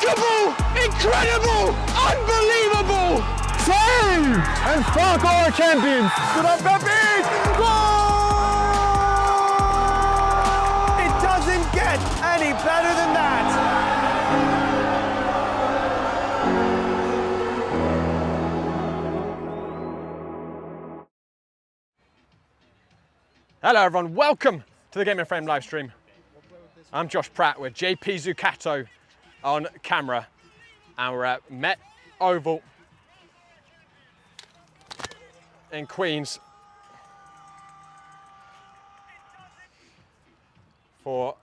Remarkable! Incredible! Unbelievable! Save! And Spark our champions! Good on, Pepe! Goal! It doesn't get any better than that! Hello everyone, welcome to the Game in Frame live stream. I'm Josh Pratt with JP Zucato on camera, and we're at Met Oval in Queens for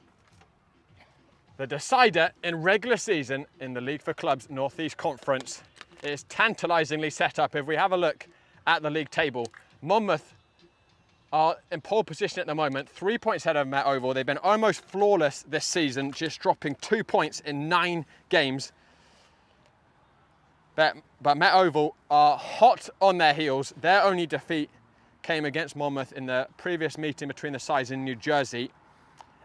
the decider in regular season in the League for Clubs North East Conference. It is tantalisingly set up. If we have a look at the league table, Monmouth are in pole position at the moment, 3 points ahead of Met Oval. They've been almost flawless this season, just dropping 2 points in 9 games. But Met Oval are hot on their heels. Their only defeat came against Monmouth in the previous meeting between the sides in New Jersey.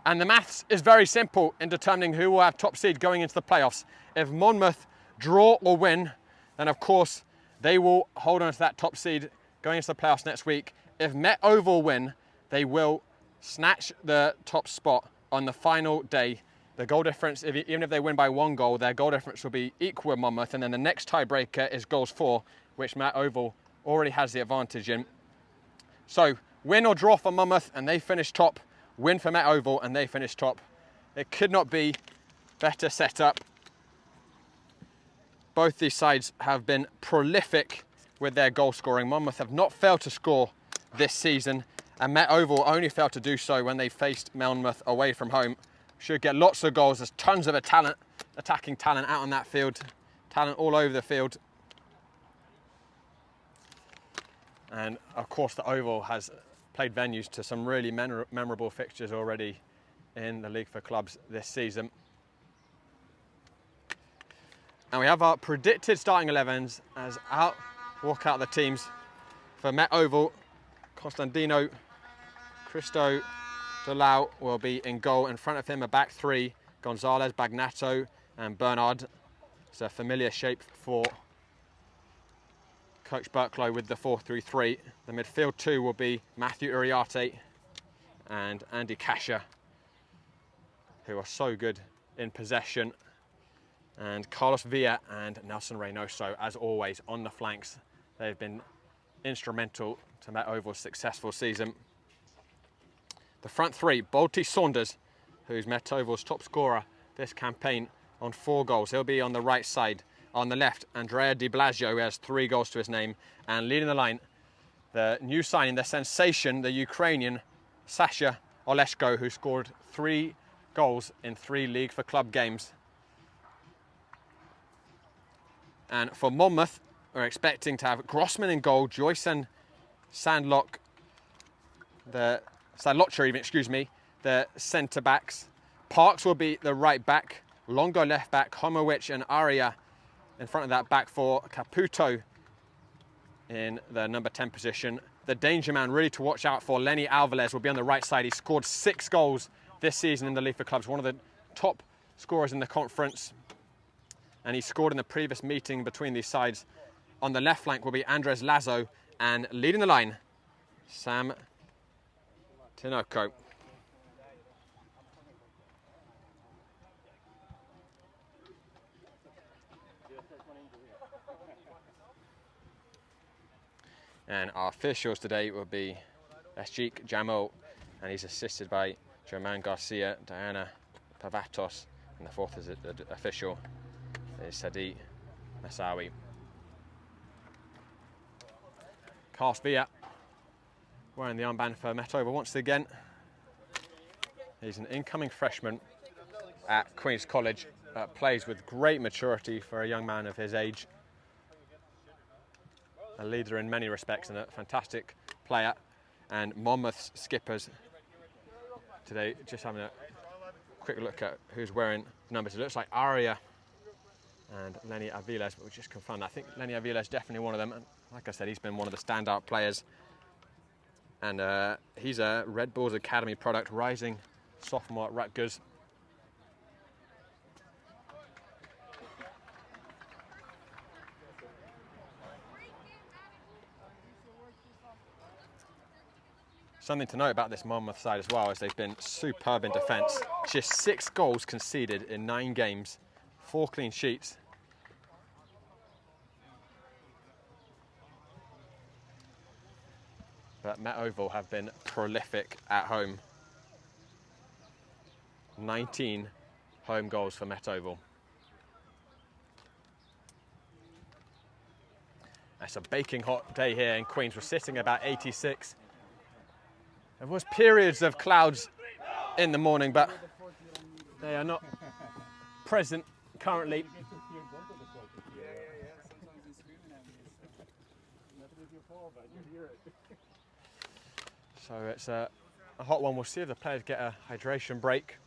And the maths is very simple in determining who will have top seed going into the playoffs. If Monmouth draw or win, then of course they will hold on to that top seed going into the playoffs next week. If Met Oval win, they will snatch the top spot on the final day. The goal difference, even if they win by 1 goal, their goal difference will be equal with Monmouth, and then the next tiebreaker is goals for, which Met Oval already has the advantage in. So win or draw for Monmouth and they finish top, win for Met Oval and they finish top. It could not be better set up. Both these sides have been prolific with their goal scoring. Monmouth have not failed to score this season, and Met Oval only failed to do so when they faced Monmouth away from home. Should get lots of goals. There's tons of attacking talent out on that field, talent all over the field. And of course the Oval has played venues to some really memorable fixtures already in the League for Clubs this season. And we have our predicted starting 11s as walk out the teams. For Met Oval, Constantino, Cristo, Delau will be in goal. In front of him, a back 3, Gonzalez, Bagnato and Bernard. It's a familiar shape for Coach Burklow with the 4-3-3. The midfield 2 will be Matthew Uriarte and Andy Kasha, who are so good in possession. And Carlos Villa and Nelson Reynoso, as always, on the flanks. They've been instrumental to Met Oval's successful season. The front 3, Balti Saunders, who's Met Oval's top scorer this campaign on 4 goals. He'll be on the right side. On the left, Andrea Di Blasio, who has 3 goals to his name. And leading the line, the new signing, the sensation, the Ukrainian Sasha Oleshko, who scored 3 goals in 3 League for Club games. And for Monmouth, we're expecting to have Grossman in goal, Joyce and Sandlocher, the centre backs. Parks will be the right back, Longo left back, Homowich and Aria in front of that back 4, Caputo in the number 10 position. The danger man really to watch out for, Lenny Alvarez, will be on the right side. He scored 6 goals this season in the League for Clubs, one of the top scorers in the conference. And he scored in the previous meeting between these sides. On the left flank will be Andres Lazo, and leading the line, Sam Tinoco. And our officials today will be Esjik Jamal, and he's assisted by German Garcia, Diana Pavatos, and the 4th official is Sadi Masawi. Carlos Villa wearing the armband for Met Oval once again. He's an incoming freshman at Queen's College, plays with great maturity for a young man of his age. A leader in many respects and a fantastic player. And Monmouth's skippers today, just having a quick look at who's wearing numbers. It looks like Aria and Lenny Aviles, but we just confirmed that. I think Lenny Aviles is definitely one of them. And like I said, he's been one of the standout players. And he's a Red Bulls Academy product, rising sophomore at Rutgers. Something to note about this Monmouth side as well is they've been superb in defence. Just 6 goals conceded in 9 games, 4 clean sheets. But Met Oval have been prolific at home. 19 home goals for Met Oval. It's a baking hot day here in Queens. We're sitting about 86. There was periods of clouds in the morning, but they are not present currently. So it's a hot one. We'll see if the players get a hydration break.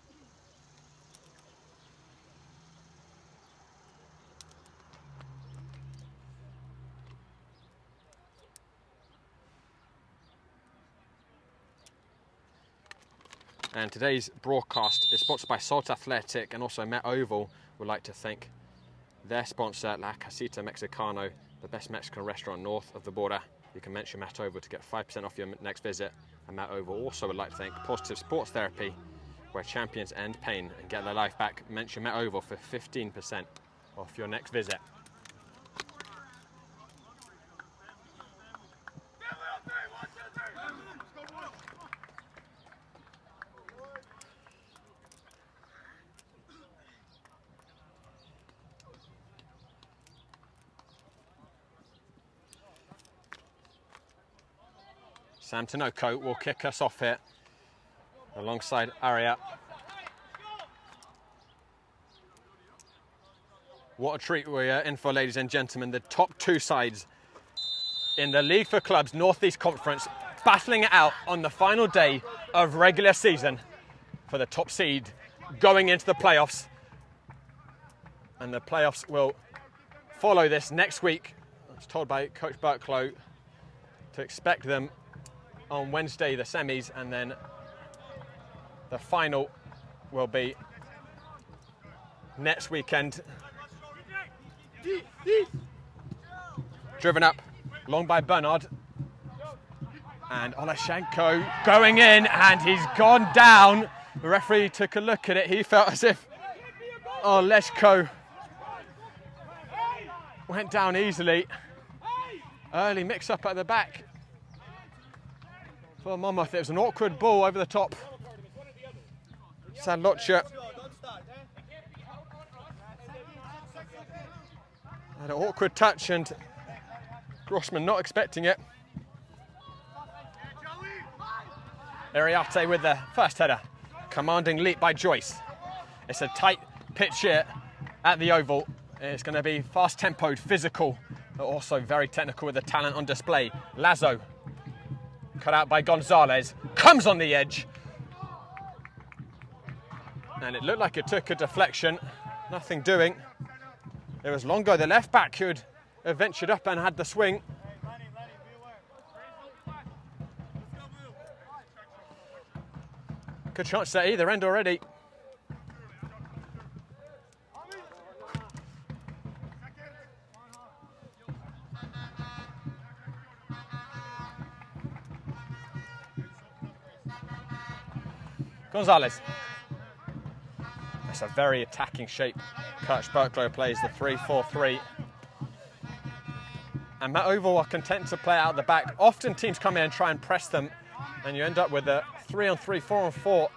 And today's broadcast is sponsored by Salt Athletic, and also Met Oval would like to thank their sponsor, La Casita Mexicano, the best Mexican restaurant north of the border. You can mention Met Oval to get 5% off your next visit. And Met Oval also would like to thank Positive Sports Therapy, where champions end pain and get their life back. Mention Met Oval for 15% off your next visit. Sam Tanoko will kick us off here alongside Aria. What a treat we're in for, ladies and gentlemen. The top 2 sides in the League for Clubs Northeast Conference battling it out on the final day of regular season for the top seed going into the playoffs. And the playoffs will follow this next week. I was told by Coach Burklow to expect them on Wednesday, the semis, and then the final will be next weekend. Driven up long by Bernard, and Olashenko going in, and he's gone down. The referee took a look at it. He felt as if Olashenko went down easily. Early mix up at the back for Monmouth. It was an awkward ball over the top. Sadlocha had an awkward touch, and Grossman not expecting it. Ariate with the first header. Commanding leap by Joyce. It's a tight pitch here at the Oval. It's going to be fast-tempoed, physical, but also very technical with the talent on display. Lazo, cut out by Gonzalez, comes on the edge. And it looked like it took a deflection. Nothing doing. It was Longo, the left back, who'd ventured up and had the swing. Good chance at either end already. Gonzalez. That's a very attacking shape. Coach Burklow plays the 3-4-3. And Met Oval are content to play out the back. Often teams come in and try and press them, and you end up with a 3-on-3, 4-on-4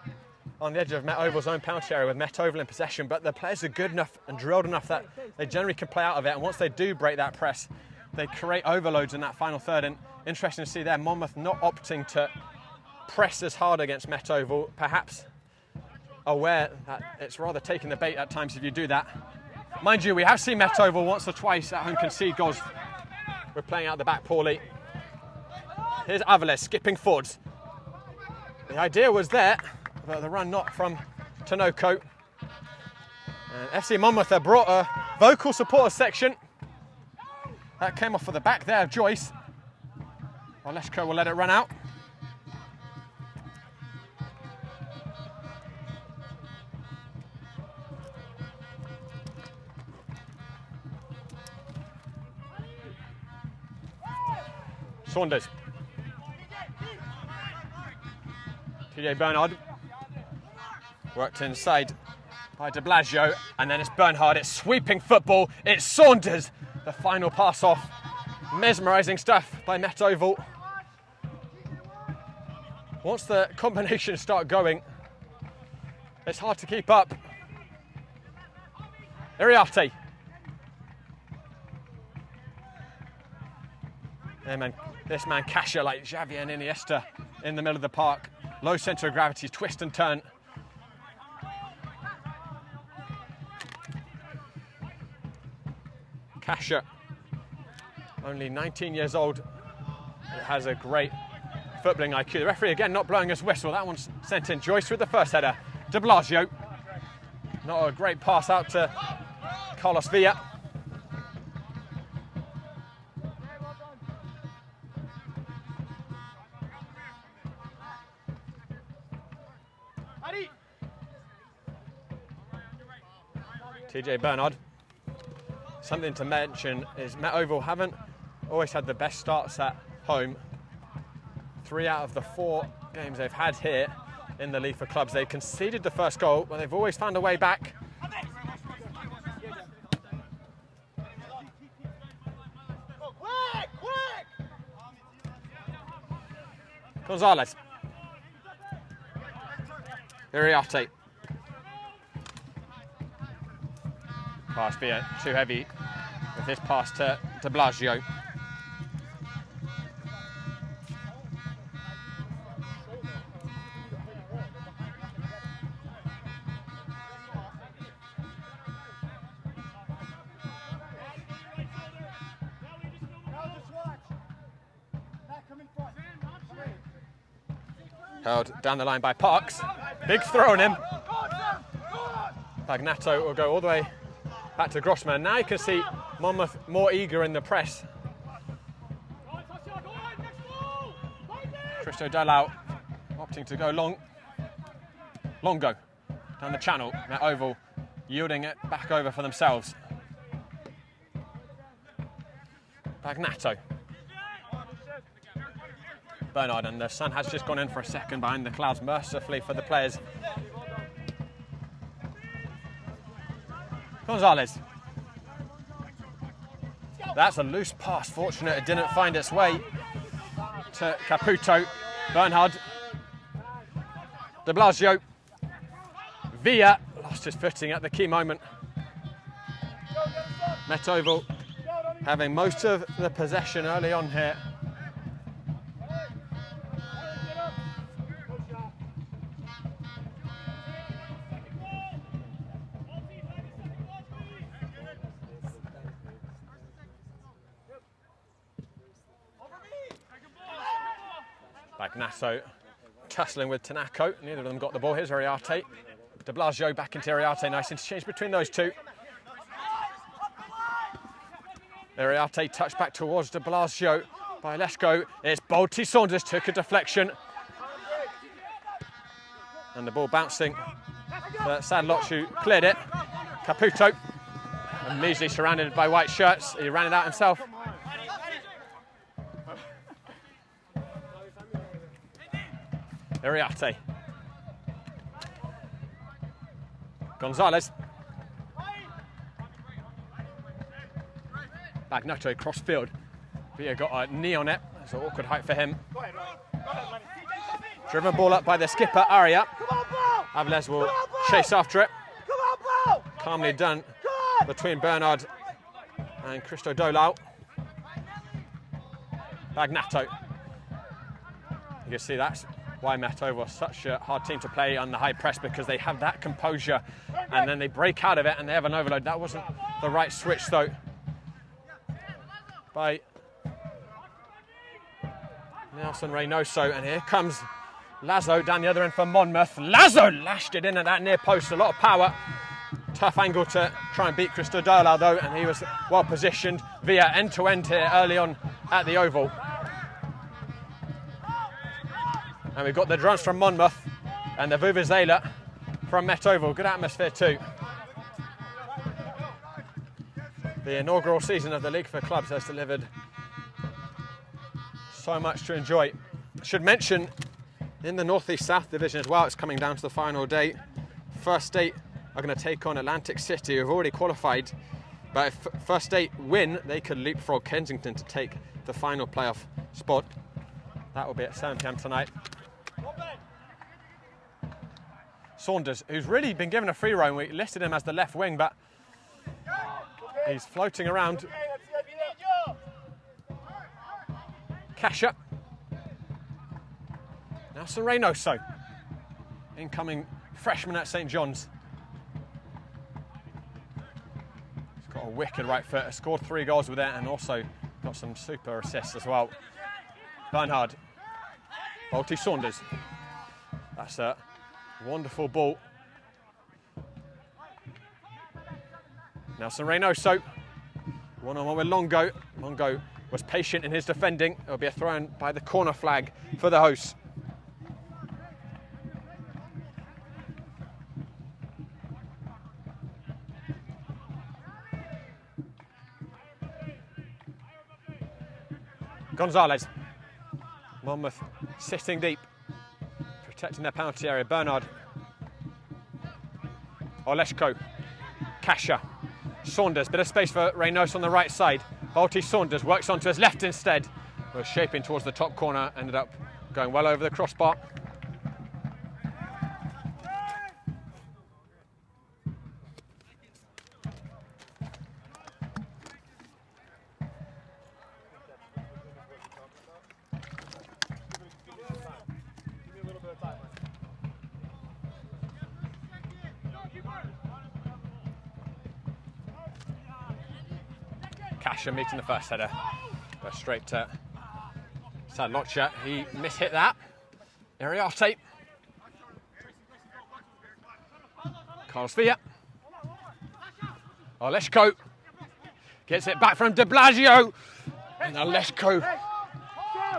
on the edge of Met Oval's own penalty area with Met Oval in possession. But the players are good enough and drilled enough that they generally can play out of it. And once they do break that press, they create overloads in that final third. And interesting to see there, Monmouth not opting to press as hard against Met Oval, perhaps aware that it's rather taking the bait at times if you do that. Mind you, we have seen Met Oval once or twice at home concede goals. We're playing out the back poorly. Here's Avalos skipping forwards. The idea was there, but the run not from Tanoko. And FC Monmouth have brought a vocal supporter section. That came off for the back there of Joyce. Oleshko will let it run out. Saunders. TJ Bernard worked inside by de Blasio, and then it's Bernhard. It's sweeping football. It's Saunders. The final pass off. Mesmerising stuff by Met Oval. Once the combinations start going, it's hard to keep up. Iriarte. This man Kasha, like Xavier and Iniesta in the middle of the park. Low centre of gravity, twist and turn. Kasha, only 19 years old, it has a great footballing IQ. The referee again not blowing his whistle. That one's sent in. Joyce with the first header. De Blasio, not a great pass out to Carlos Villa. TJ Bernard. Something to mention is Met Oval haven't always had the best starts at home. 3 out of the 4 games they've had here in the league for clubs, they conceded the first goal, but they've always found a way back. Gonzalez. Iriarte. Pass being too heavy with this pass to de Blasio. Held down the line by Parks. Big throw on him. Bagnato will go all the way back to Grossman. Now you can see Monmouth more eager in the press. Cristo Dallau opting to go long. Long go down the channel. Met Oval yielding it back over for themselves. Bagnato. Bernard, and the sun has just gone in for a second behind the clouds, mercifully for the players. Gonzalez. That's a loose pass. Fortunate it didn't find its way to Caputo. Bernhard. De Blasio. Villa lost his footing at the key moment. Met Oval having most of the possession early on here. Bagnato tussling with Tanako. Neither of them got the ball. Here's Iriarte. De Blasio back into Iriarte. Nice interchange between those two. Iriarte touched back towards De Blasio by Lesko. It's Bolty. Saunders took a deflection. And the ball bouncing. But Sadlotch who cleared it. Caputo. And measly surrounded by white shirts. He ran it out himself. Iriarte. Gonzalez. Bagnato cross field. Villa got a knee on it. It's an awkward height for him. Driven ball up by the skipper, Aria. Avilés will chase after it. Calmly done between Bernard and Cristo Dallau. Bagnato. You can see that's why Met Oval was such a hard team to play on the high press, because they have that composure and then they break out of it and they have an overload. That wasn't the right switch though by Nelson Reynoso, and here comes Lazo down the other end for Monmouth. Lazo lashed it in at that near post, a lot of power. Tough angle to try and beat Cristo Dallau though, and he was well positioned via end to end here early on at the Oval. And we've got the drums from Monmouth and the Vuvuzela from Met Oval. Good atmosphere too. The inaugural season of the League for Clubs has delivered so much to enjoy. I should mention in the North East South division as well. It's coming down to the final day. First State are going to take on Atlantic City, who've already qualified. But if First State win, they could leapfrog Kensington to take the final playoff spot. That will be at 7 p.m. tonight. Saunders, who's really been given a free roam. We listed him as the left wing, but he's floating around. Kasha. Nelson Reynoso, incoming freshman at St John's. He's got a wicked right foot, scored 3 goals with it, and also got some super assists as well. Bernhard, Balti Saunders. That's a wonderful ball. Nelson Reynoso, one-on-one with Longo. Longo was patient in his defending. It'll be a throw-in by the corner flag for the hosts. Gonzalez. Monmouth sitting deep, protecting their penalty area. Bernard. Oleshko. Kasha. Saunders, bit of space for Reynoso on the right side. Balti Saunders works onto his left instead. Was shaping towards the top corner, ended up going well over the crossbar. Kasha meeting the first header. Go straight to Sadlotcha. He mishit that. Iriarte. Carlos Villa. Oleshko. Gets it back from De Blasio. And Oleshko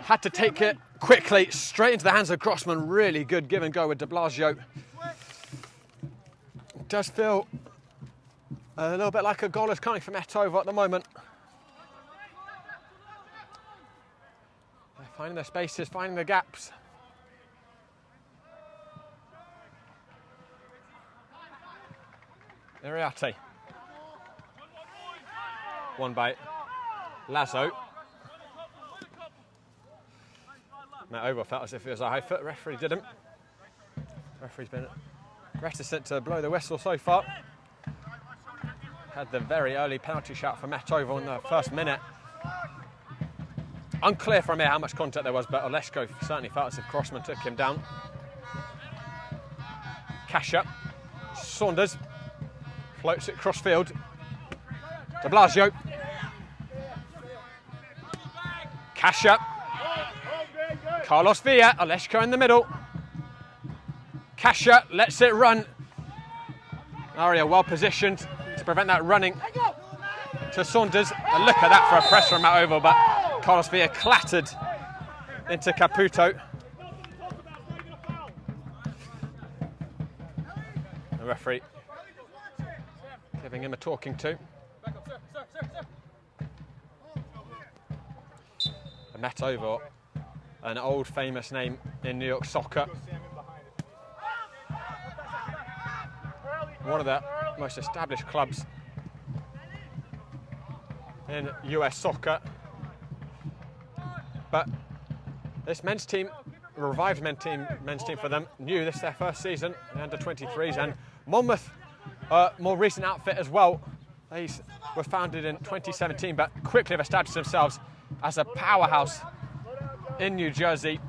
had to take it quickly straight into the hands of Grossman. Really good give and go with De Blasio. Does feel a little bit like a goal is coming from Etovo at the moment. They're finding their spaces, finding the gaps. Iriarte. Won by Lazo. Matt Over felt as if it was a high foot. Referee didn't. Referee's been reticent to blow the whistle so far. Had the very early penalty shot for Matt Over in the first minute. Unclear from here how much contact there was, but Oleshko certainly felt as if Crossman took him down. Kasha. Saunders. Floats it cross field. De Blasio. Kasha. Carlos Villa. Oleshko in the middle. Kasha lets it run. Aria well positioned to prevent that running to Saunders. And look at that for a press from Matt Oval, but Carlos Villa clattered into Caputo. The referee giving him a talking to. And Matt Oval, an old famous name in New York soccer. One of the most established clubs in US soccer. But this men's team, revived men's team for them, new, this is their first season, the under-23s, and Monmouth, more recent outfit as well. They were founded in 2017, but quickly have established themselves as a powerhouse in New Jersey.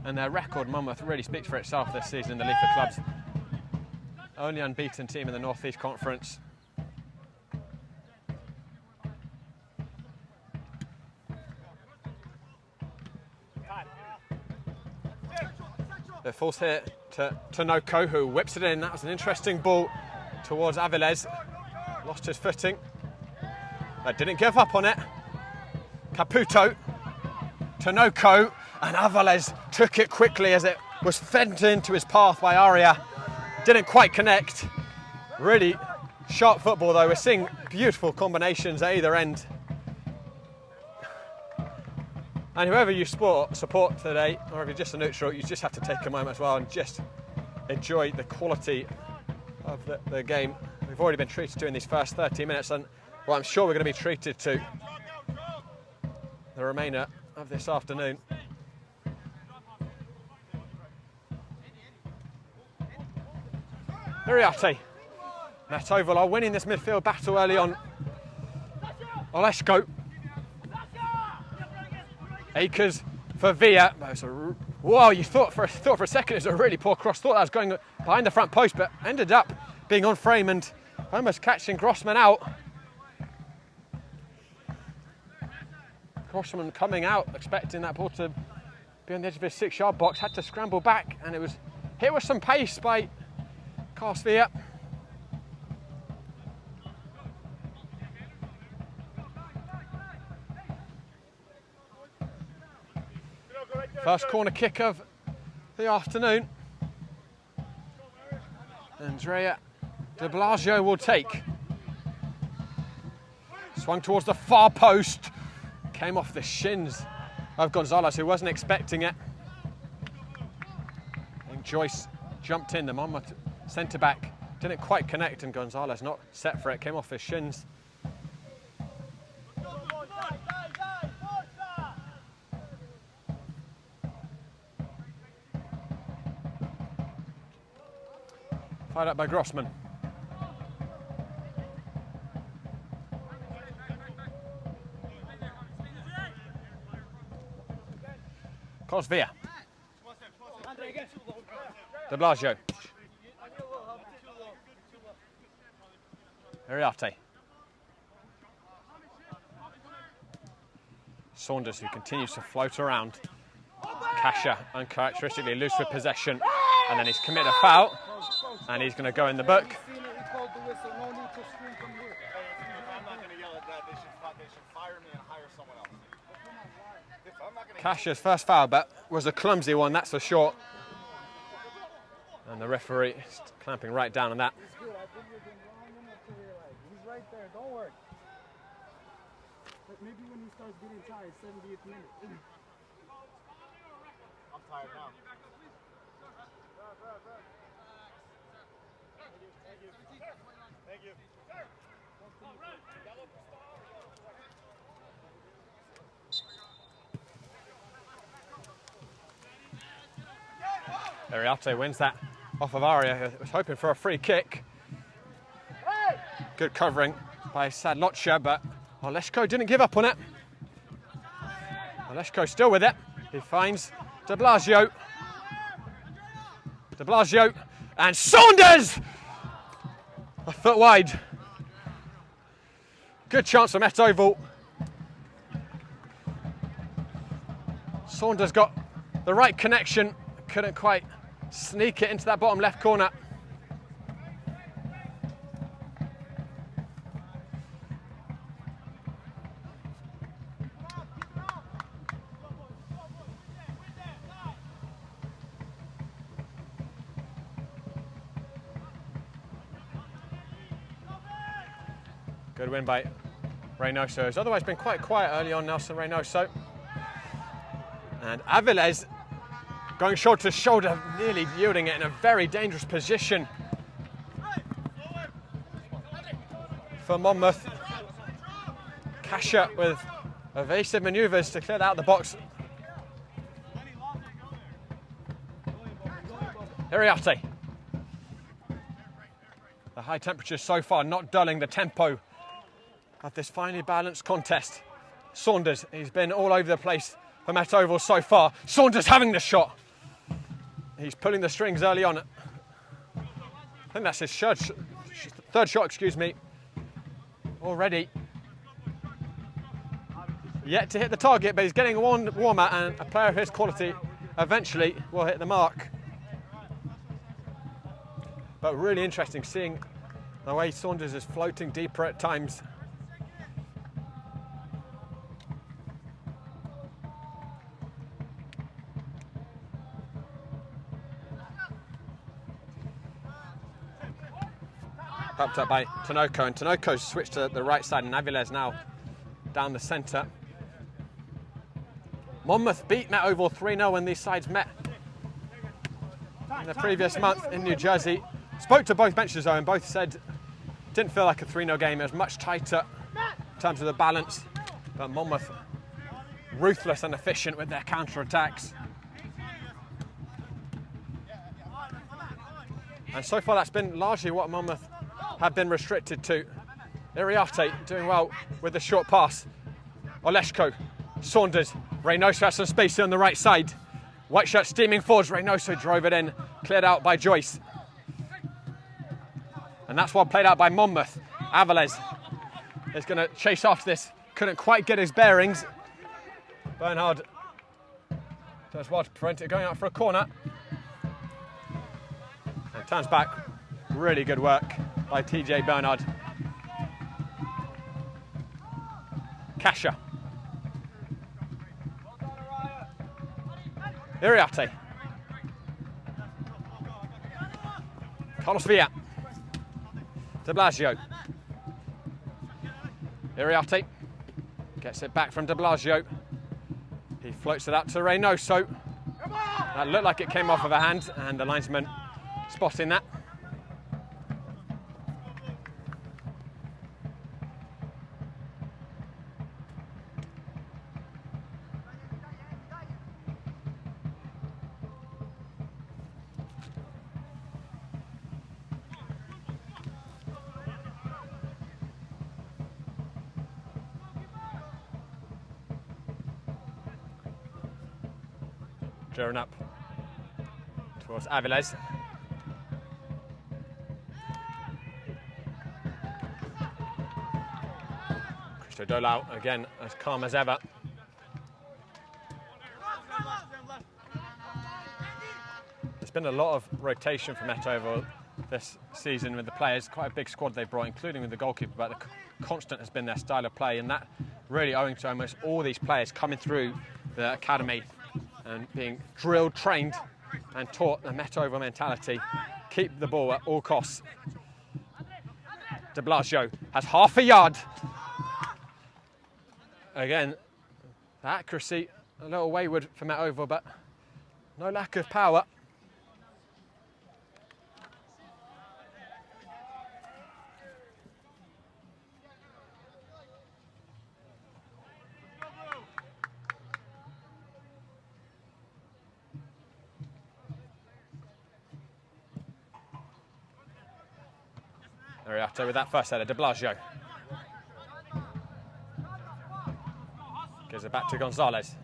And their record, Monmouth, really speaks for itself this season in the League for Clubs. Only unbeaten team in the North East Conference. The falls here to Tanoko, who whips it in. That was an interesting ball towards Avilés. Lost his footing. But didn't give up on it. Caputo, Tanoko, and Avilés took it quickly as it was fed into his path by Aria. Didn't quite connect. Really sharp football though. We're seeing beautiful combinations at either end. And whoever you support today, or if you're just a neutral, you just have to take a moment as well and just enjoy the quality of the game we've already been treated to in these first 30 minutes, and well, I'm sure we're going to be treated to the remainder of this afternoon. Iriarte. Met Oval are winning this midfield battle early on. Olesko. Akers for Villa. Whoa, you thought for a second it was a really poor cross. Thought that was going behind the front post, but ended up being on frame and almost catching Grossman out. Grossman coming out, expecting that ball to be on the edge of his 6-yard box, had to scramble back, and it was hit with some pace by Carlos Villa. First corner kick of the afternoon. Andrea de Blasio will take. Swung towards the far post. Came off the shins of Gonzalez, who wasn't expecting it. I think Joyce jumped in, the Monmouth centre-back. Didn't quite connect, and Gonzalez not set for it. Came off his shins. Fired up by Grossman. Carlos Villa. De Blasio. Iriarte. Saunders, who continues to float around. Kasha, uncharacteristically loose with possession, and then he's committed a foul, and he's going to go in the book. Kasha's first foul, but was a clumsy one, that's for sure. And the referee is clamping right down on that. He's right there, don't worry. But maybe when he starts getting tired, 70th minute. I'm tired now. Thank you. Iriarte wins that off of Aria, who was hoping for a free kick. Good covering by Sadlotcha, but Olesko didn't give up on it. Olesko still with it. He finds de Blasio. De Blasio and Saunders! A foot wide. Good chance for Met Oval. Saunders got the right connection, couldn't quite sneak it into that bottom left corner. Good win by Reynoso. Has otherwise been quite quiet early on, Nelson Reynoso. And Avilés going shoulder to shoulder, nearly yielding it in a very dangerous position for Monmouth. Kasha with evasive manoeuvres to clear out the box. Iriarte. The high temperatures so far not dulling the tempo of this finely balanced contest. Saunders, he's been all over the place for Met Oval so far. Saunders having the shot. He's pulling the strings early on. I think that's his third shot, excuse me, already. Yet to hit the target, but he's getting warmer, and a player of his quality eventually will hit the mark. But really interesting seeing the way Saunders is floating deeper at times. Popped up by Tinoco, and Tinoco's switched to the right side, and Avilés now down the centre. Monmouth beat Met Oval 3-0 when these sides met in the previous month in New Jersey. Spoke to both benches though, and both said didn't feel like a 3-0 game. It was much tighter in terms of the balance, but Monmouth ruthless and efficient with their counter-attacks. And so far that's been largely what Monmouth have been restricted to. Iriarte doing well with the short pass. Oleshko, Saunders, Reynoso has some space on the right side. White shirt steaming forwards, Reynoso drove it in, cleared out by Joyce. And that's well played out by Monmouth. Avilés is going to chase after this. Couldn't quite get his bearings. Bernhard does well to prevent it going out for a corner. And turns back. Really good work by TJ Bernhard. Kasha. Iriarte. Carlos Villa. De Blasio. Iriarte gets it back from De Blasio. He floats it out to Reynoso. That looked like it came off of a hand, and the linesman spotting that. Driven up towards Avilés. Cristo Dolau again as calm as ever. There's been a lot of rotation for Met Oval this season with the players. Quite a big squad they've brought, including with the goalkeeper, but the constant has been their style of play, and that really owing to almost all these players coming through the academy and being drilled, trained and taught the Met Oval mentality. Keep the ball at all costs. De Blasio has half a yard. Again, the accuracy a little wayward for Met Oval, but no lack of power. Iriarte with that first header, De Blasio. Gives it back to Gonzalez.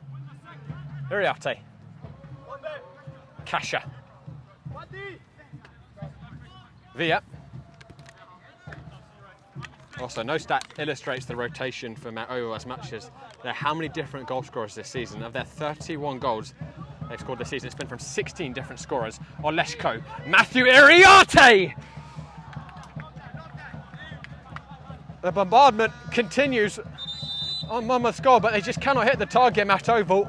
Iriarte. Kasha. Villa. Also, no stat illustrates the rotation for Met Oval as much as how many different goal scorers this season. Of their 31 goals they've scored this season, it's been from 16 different scorers. Oleshko, Matthew Iriarte! The bombardment continues on Monmouth's goal, but they just cannot hit the target, Met Oval.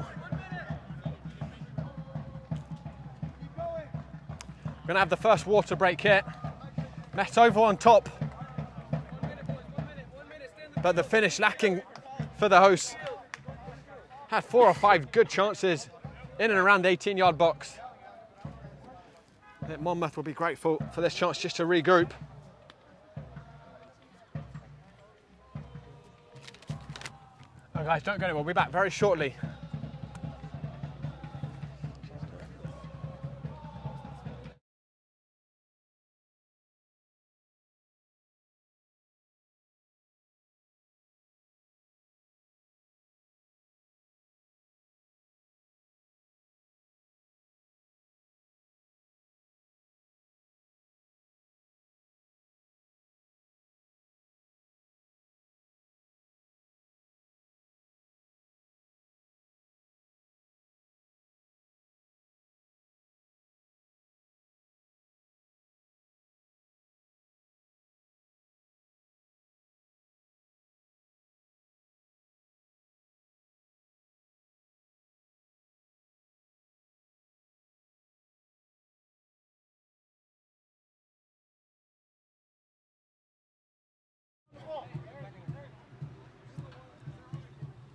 We're going to have the first water break here. Met Oval on top. But the finish lacking for the hosts. Had 4 or 5 good chances in and around the 18-yard box. I think Monmouth will be grateful for this chance just to regroup. Oh, guys, don't go anywhere. We'll be back very shortly.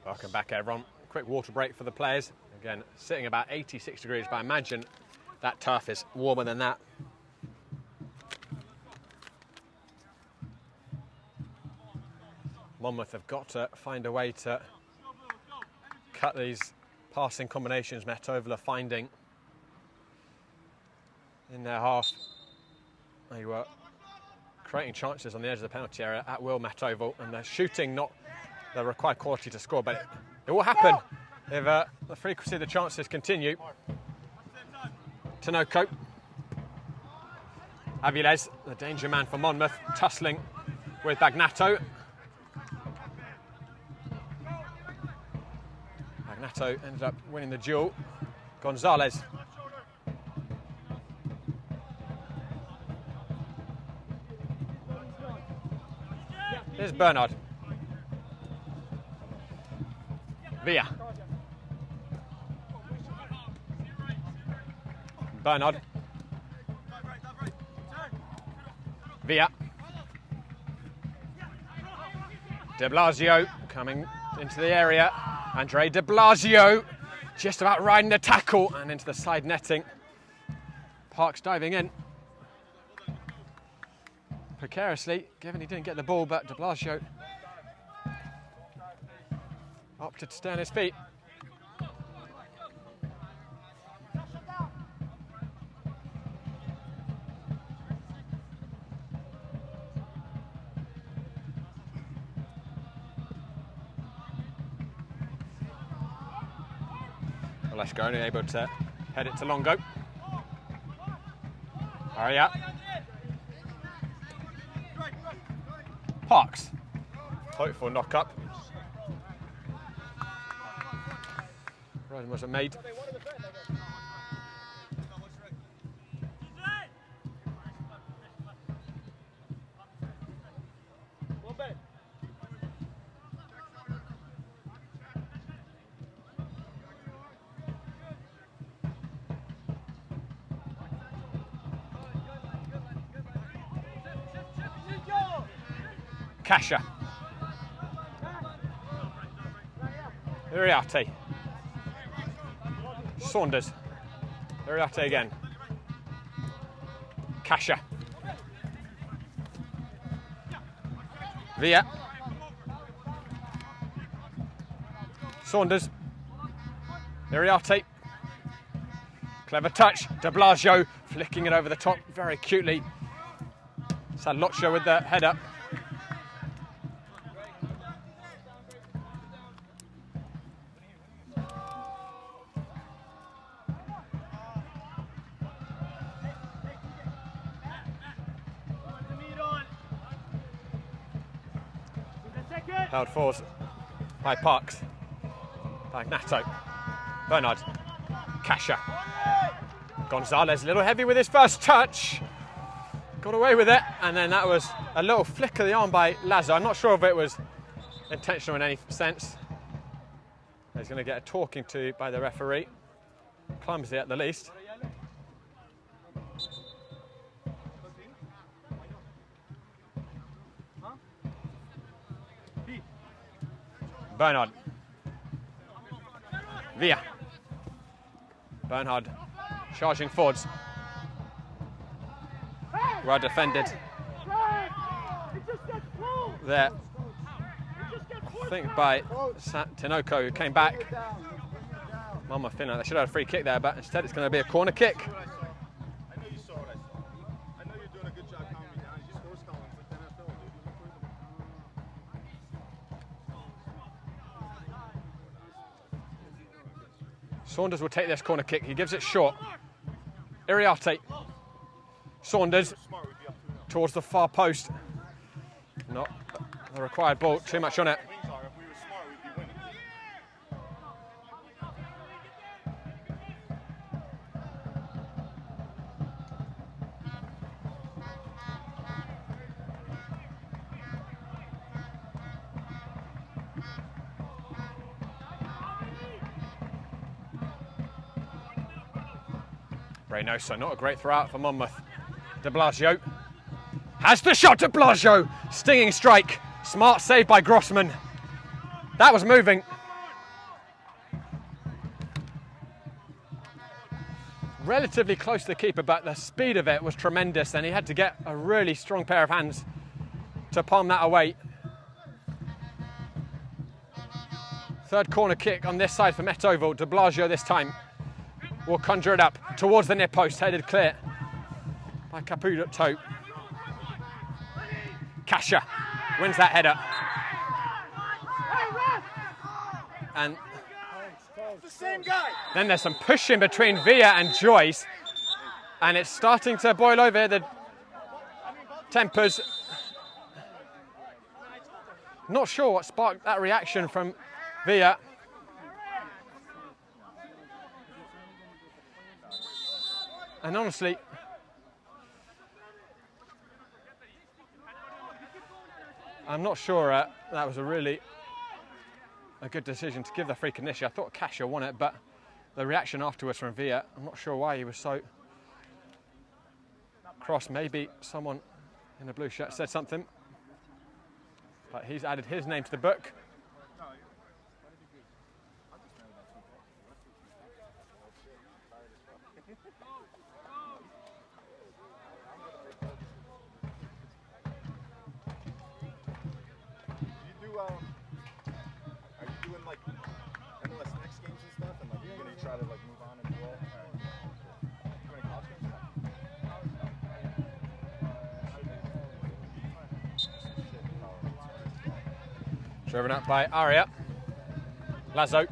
Welcome back, everyone. quick water break for the players. Again, sitting about 86 degrees, but I imagine that turf is warmer than that. Monmouth have got to find a way to cut these passing combinations Metovola finding in their half. They were creating chances on the edge of the penalty area at will, Metovola, and they're shooting not the required quality to score, but it will happen if the frequency of the chances continue. Tinoco. Avilés, the danger man for Monmouth, tussling with Bagnato. Bagnato ended up winning the duel. Gonzalez. Here's Bernard. Villa. Bernard. Villa. De Blasio coming into the area. Andre De Blasio just about riding the tackle and into the side netting. Parks diving in precariously, given he didn't get the ball, but De Blasio opted to stay on his feet. Lesko only able to head it to Longo. Aria. Parks. Hopeful knock up. Run wasn't made. Kasha. Iriarte. Saunders. Iriarte again. Kasha. Villa. Saunders. Iriarte. Clever touch. De Blasio flicking it over the top very cutely. Saloccia with the header. Held forward by Parks. Bagnato. Bernard. Kasha. Gonzalez a little heavy with his first touch. Got away with it, and then that was a little flick of the arm by Lazo. I'm not sure if it was intentional in any sense. He's going to get a talking to by the referee. Clumsy at the least. Bernard. Villa. Bernard charging forwards. Well defended there, I think, by Tinoco, who came back. Monmouth Finland, they should have had a free kick there, but instead it's going to be a corner kick. I know you saw it. I know you're doing a good job calming me down. Just horse calling for the NFL, dude. Saunders will take this corner kick. He gives it short. Iriarte. Saunders towards the far post. Not the required ball. Too much on it. Reynoso, not a great throw out for Monmouth. De Blasio has the shot. De Blasio, stinging strike. Smart save by Grossman. That was moving. relatively close to the keeper, but the speed of it was tremendous, and he had to get a really strong pair of hands to palm that away. Third corner kick on this side for Met Oval. De Blasio this time will conjure it up towards the near post, headed clear by Caputo. Kasha wins that header. And then there's some pushing between Villa and Joyce, and it's starting to boil over the tempers. Not sure what sparked that reaction from Villa. And honestly, I'm not sure that was a good decision to give the free kick initially. I thought Kasha won it, but the reaction afterwards from Villa, I'm not sure why he was so cross. Maybe someone in a blue shirt said something, but he's added his name to the book. Are you doing like MLS next games and stuff, and like you're gonna try to like move on and do all? Doing college games? Driven up by Aria. Lazo.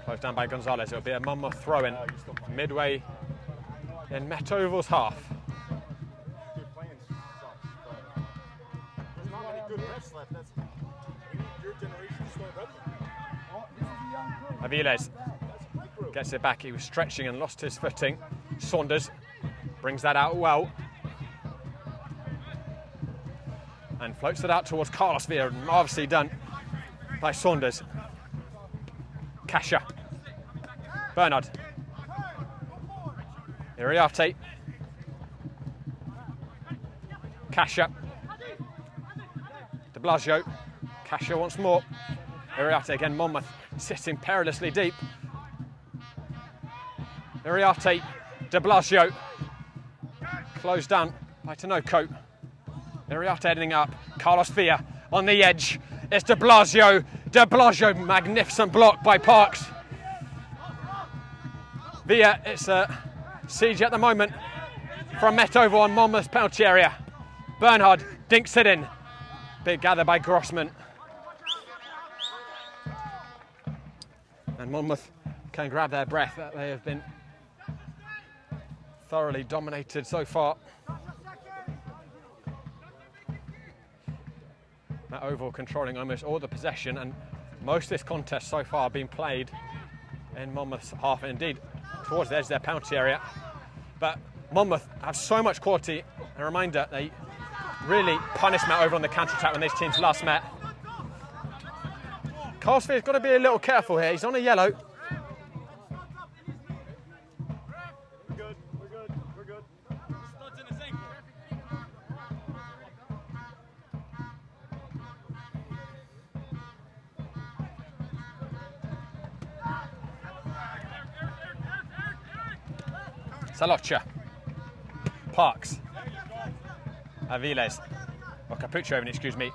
Closed down by Gonzalez. It'll be a Monmouth throw-in midway in Met Oval's half. Dude, playing sucks, but there's not many good refs left. That's your generation still repping. Aviles gets it back. He was stretching and lost his footing. Saunders brings that out well. And floats it out towards Carlos Villa. Marvellously done by Saunders. Kasha. Bernard. Iriarte. Kasha. De Blasio. Kasha once more. Iriarte again. Monmouth sitting perilously deep. Iriarte. De Blasio. Closed down by Tinoco. Iriarte heading up. Carlos Villa on the edge. It's De Blasio. De Blasio, magnificent block by Parks. Villa, it's a siege at the moment from Met Oval on Monmouth's penalty area. Bernhard dinks it in. Big gather by Grossman. And Monmouth can grab their breath. They have been thoroughly dominated so far. Met Oval controlling almost all the possession, and most of this contest so far being played in Monmouth's half, and indeed towards the edge of their penalty area. But Monmouth have so much quality. A reminder, they really punished Met Oval on the counter-attack when these teams last met. Carlsfield's got to be a little careful here. He's on a yellow. Salocha, Parks, Aviles, or Caputo, excuse me.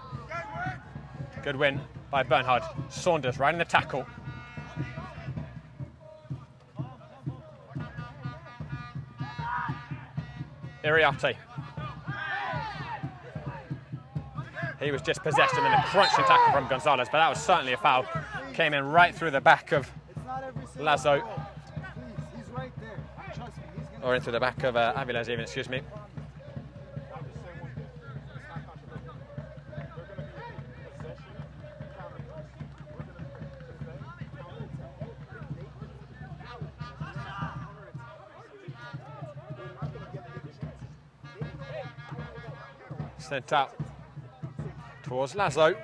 Good win by Bernhard. Saunders right in the tackle. Iriarte. He was just possessed and then a crunching tackle from Gonzalez, but that was certainly a foul. Came in right through the back of Lazo. Or into the back of Aviles even, excuse me. Sent out towards Lazo.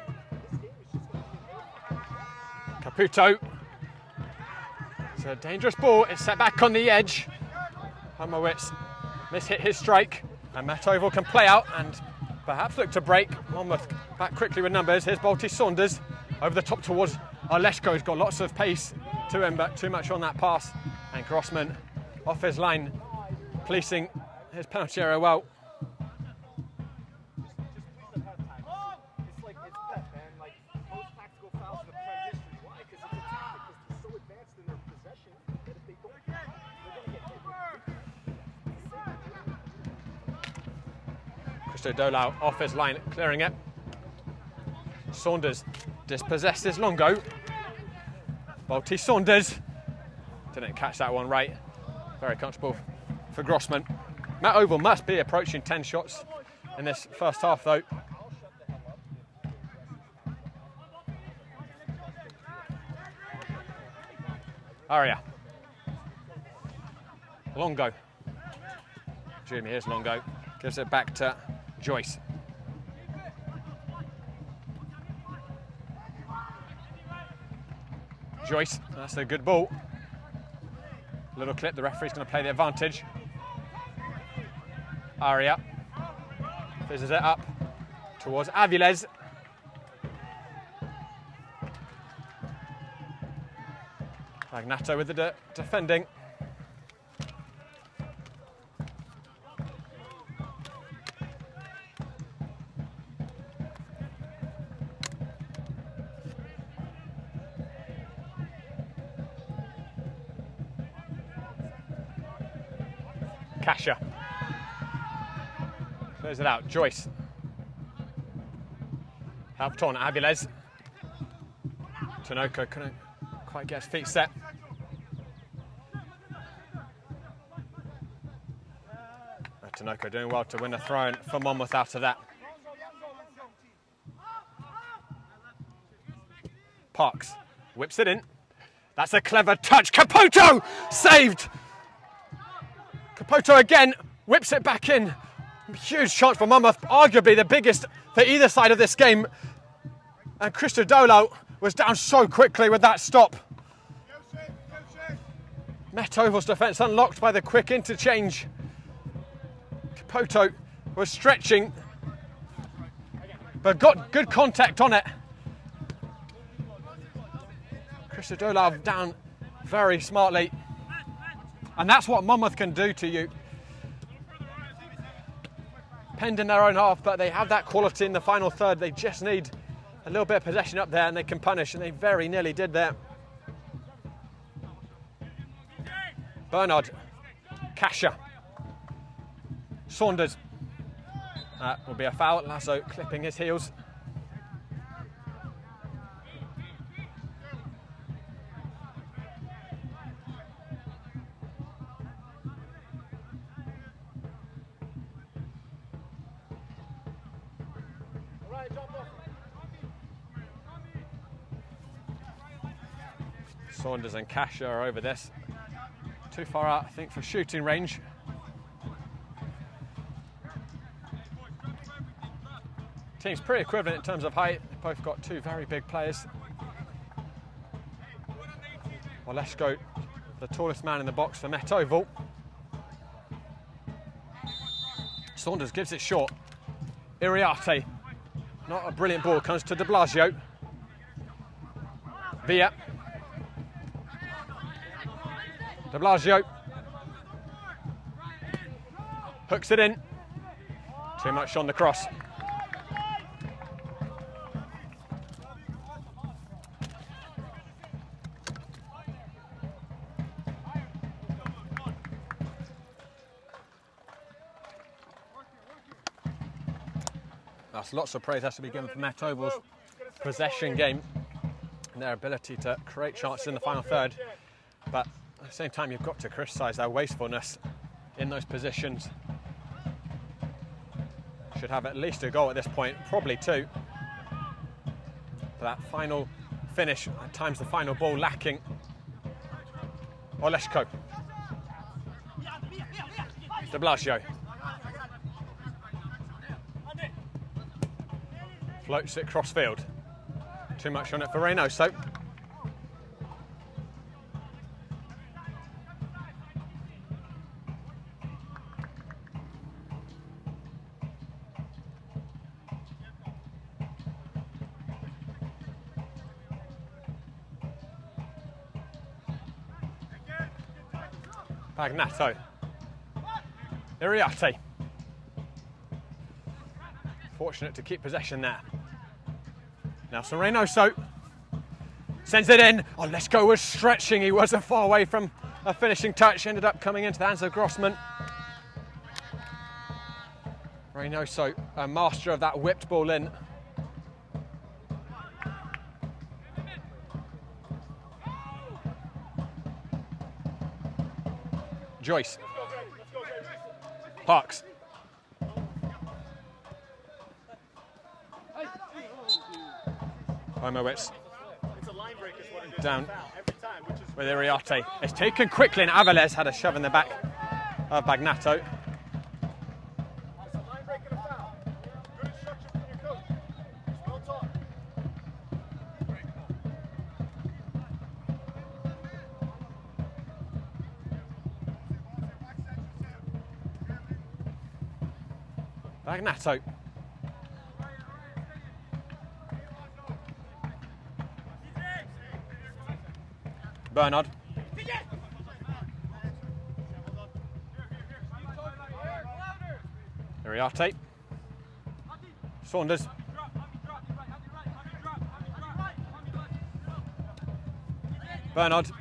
Caputo. It's a dangerous ball. It's set back on the edge. Hamowitz mishit his strike, and Met Oval can play out and perhaps look to break. Monmouth back quickly with numbers. Here's Balti Saunders over the top towards Oleshko. He's got lots of pace to him, but too much on that pass. And Grossman off his line, policing his penalty area well. It's like it's pep, man. Like most tactical fouls in the Prem history. Why? Because it's a tactic. Because they're so advanced in their possession that if they don't, they're gonna get hit. Christo Dolau off his line, clearing it. Saunders dispossesses Longo. Balti Saunders didn't catch that one right. Very comfortable for Grossman. Matt Oval must be approaching 10 shots in this first half though. Aria. Longo. Jimmy, here's Longo. Gives it back to Joyce. Joyce, that's a good ball. Little clip, the referee's going to play the advantage. Aria fizzes it up towards Aviles. Magnato with the defending. Kasha. Close it out. Joyce. Helped on Aviles. Tanoko couldn't quite get his feet set. Tanoko doing well to win a throw-in for Monmouth out of that. Parks whips it in. That's a clever touch. Caputo saved. Caputo again whips it back in. Huge chance for Monmouth, arguably the biggest for either side of this game. And Christo Dolau was down so quickly with that stop. Met Oval's defence unlocked by the quick interchange. Caputo was stretching, but got good contact on it. Christo Dolau down very smartly. And that's what Monmouth can do to you. Penned in their own half, but they have that quality in the final third. They just need a little bit of possession up there and they can punish, and they very nearly did there. Bernard, Kasha, Saunders. That will be a foul. Lasso clipping his heels. Saunders and Kasha are over this. Too far out, I think, for shooting range. Team's pretty equivalent in terms of height. Both got two very big players. Oleshko, the tallest man in the box for Met Oval. Saunders gives it short. Iriarte, not a brilliant ball, comes to de Blasio. Villa. De Blasio hooks it in. Too much on the cross. That's lots of praise has to be given for Met Oval's possession game and their ability to create chances in the final third. But at the same time, you've got to criticise their wastefulness in those positions. Should have at least a goal at this point, probably two. But that final finish, at times the final ball lacking. Oleshko. De Blasio. Floats it cross-field. Too much on it for Reynoso. Bagnato. Iriarte. Fortunate to keep possession there. Nelson Reynoso sends it in. Oh, Lesko was stretching. He wasn't far away from a finishing touch. Ended up coming into the hands of Grossman. Reynoso, a master of that whipped ball in. Joyce. Parks. Omowitz. Down with Iriarte. It's taken quickly and Avilés had a shove in the back of Bagnato. Bagnato. Bernard. Iriarte. Saunders. Bernard.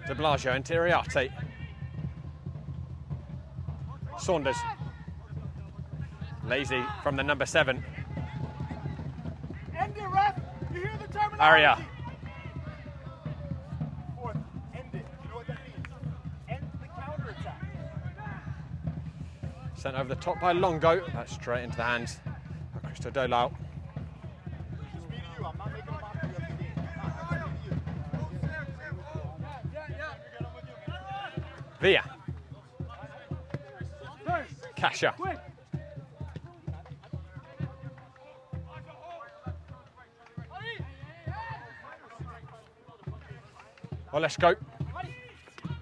De Blasio into Iriarte. Saunders. Lazy from the number 7. End it, ref. You hear the terminology? Aria. Fourth, end it. You know what that means? End the counterattack. Sent over the top by Longo. That's straight into the hands of Cristo Dolau. Just me to you. I'm not making a mockery of the game. Villa. Kasha. Olesko.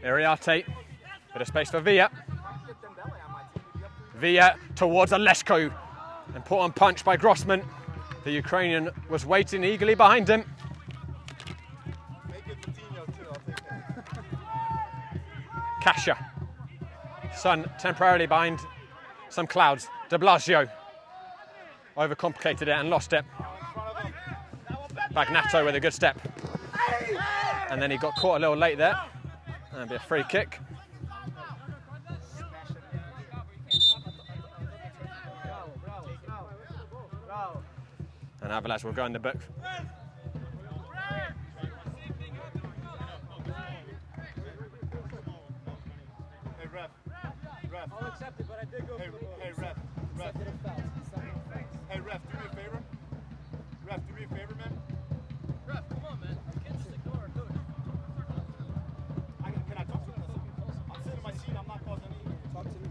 Iriarte. Bit of space for Villa. Villa towards Olesko. Important punch by Grossman. The Ukrainian was waiting eagerly behind him. Kasha. Sun temporarily behind some clouds. De Blasio overcomplicated it and lost it. Bagnato with a good step. And then he got caught a little late there. That'll be a free kick. And Avilés will go in the book. Hey, ref. I'll accept it, but I did go Hey, for the hey, ref. Hey, ref, do me a favor. Ref, do me a favor, man. Ref, come on, man. You can't just ignore our coach. Can I talk to him? I'm sitting in my seat. I'm not causing any. Talk to me.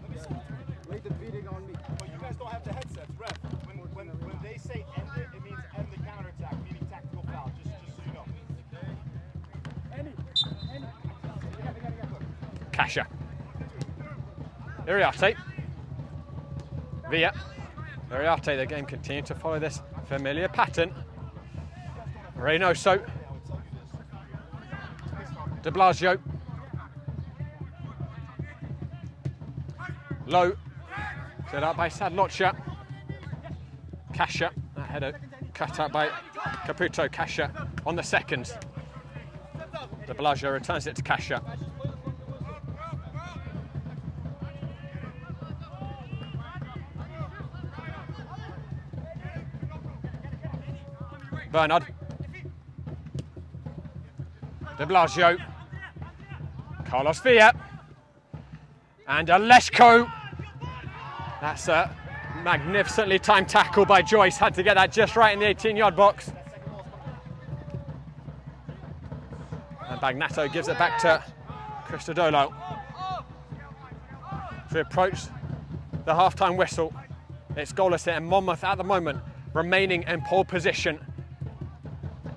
Let me see. Lay the beating on me. But you guys don't have the headsets, ref. When they say end it, it means end the counterattack, meaning tactical foul. Just so you know. Kasha. Iriarte. Villa. Iriarte, the game continued to follow this familiar pattern. Reynoso. De Blasio. Low. Set out by Sadlocha. Kasha. That header cut out by Caputo. Kasha on the second. De Blasio returns it to Kasha. Bernard. De Blasio. Carlos Villa. And Olesko. That's a magnificently timed tackle by Joyce. Had to get that just right in the 18-yard box. And Bagnato gives it back to Christodoulou. To approach the half-time whistle. It's goalless here, and Monmouth at the moment remaining in pole position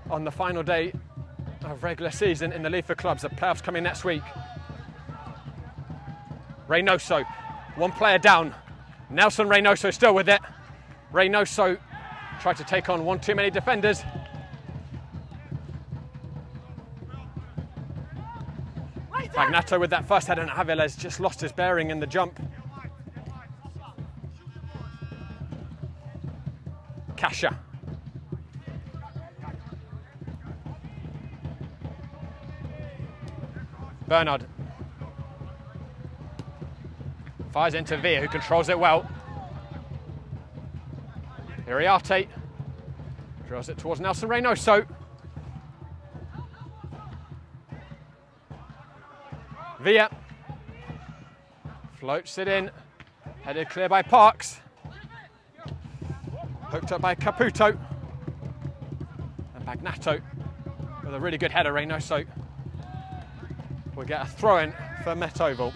on the final day of regular season in the League for Clubs. The playoffs coming next week. Reynoso, one player down. Nelson Reynoso still with it. Reynoso tried to take on one too many defenders. Magnato with that first header, and Aviles just lost his bearing in the jump. Kasha. Bernard. Fires into Villa, who controls it well. Iriarte drills it towards Nelson Reynoso. Villa floats it in, headed clear by Parks. Hooked up by Caputo. And Magnato with a really good header. Reynoso will get a throw-in for Met Oval.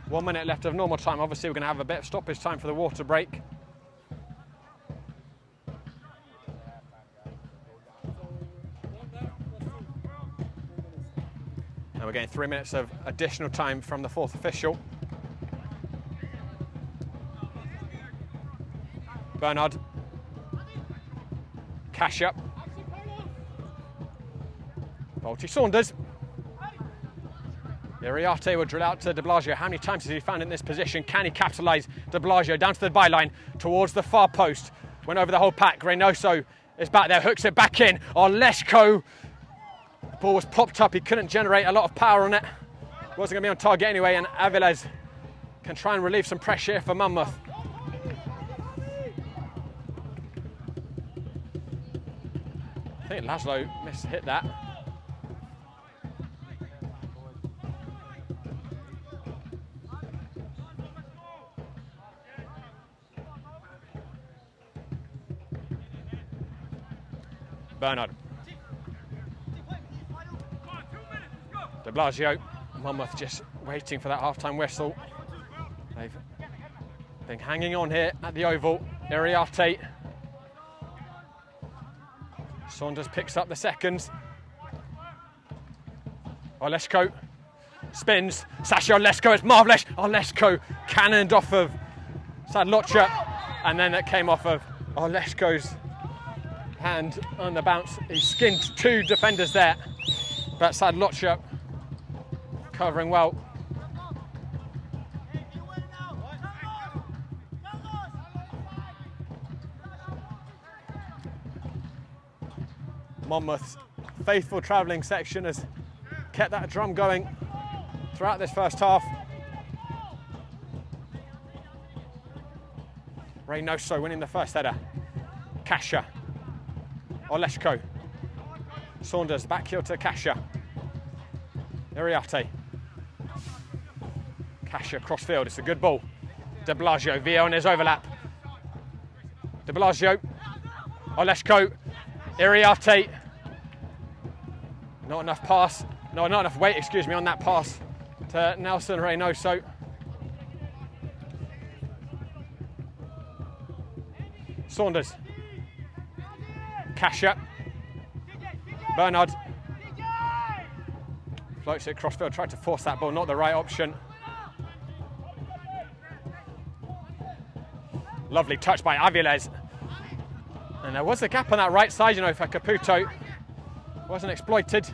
1 minute left of normal time. Obviously, we're going to have a bit of stoppage time for the water break. And we're getting 3 minutes of additional time from the fourth official. Bernard. Cash up. Bolte Saunders. Iriarte will drill out to De Blasio. How many times has he found in this position? Can he capitalise? De Blasio down to the byline, towards the far post. Went over the whole pack. Reynoso is back there, hooks it back in. Oleshko. The ball was popped up. He couldn't generate a lot of power on it. Wasn't going to be on target anyway, and Aviles can try and relieve some pressure here for Monmouth. I think Laszlo hit that. Bernard. De Blasio. Monmouth just waiting for that half-time whistle. They've been hanging on here at the Oval. Iriarte. Saunders picks up the seconds. Oleshko spins. Sashi Oleshko is marvellous. Oleshko cannoned off of Sadlocha, and then it came off of Oleshko's hand on the bounce. He skinned two defenders there, but Sadlocha covering well. Monmouth's faithful travelling section has kept that drum going throughout this first half. Reynoso winning the first header. Kasha. Oleshko. Saunders back heel to Kasha. Iriarte. Kasha crossfield, it's a good ball. De Blasio, Villa on his overlap. De Blasio. Oleshko. Iriarte. Not enough pass. No, not enough weight, excuse me, on that pass to Nelson Reynoso. Saunders. Kasha. Bernard. Floats it crossfield, tried to force that ball, not the right option. Lovely touch by Aviles. And there was a gap on that right side, you know, for Caputo. Wasn't exploited.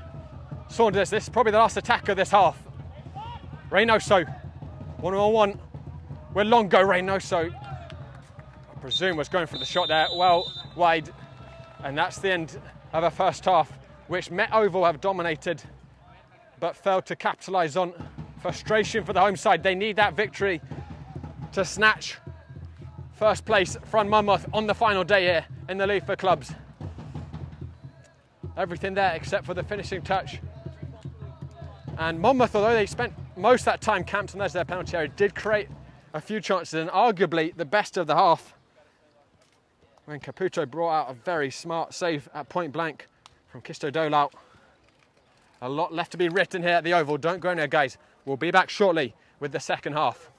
Saunders, this is probably the last attack of this half. Reynoso, 1-on-1 with Longo. Reynoso, I presume, was going for the shot there, well wide. And that's the end of a first half, which Met Oval have dominated, but failed to capitalise on. Frustration for the home side. They need that victory to snatch first place from Monmouth on the final day here in the League for Clubs. Everything there except for the finishing touch. And Monmouth, although they spent most of that time camped on their penalty area, did create a few chances, and arguably the best of the half, when Caputo brought out a very smart save at point blank from Kisto Dolau. A lot left to be written here at the Oval. Don't go anywhere, guys. We'll be back shortly with the second half.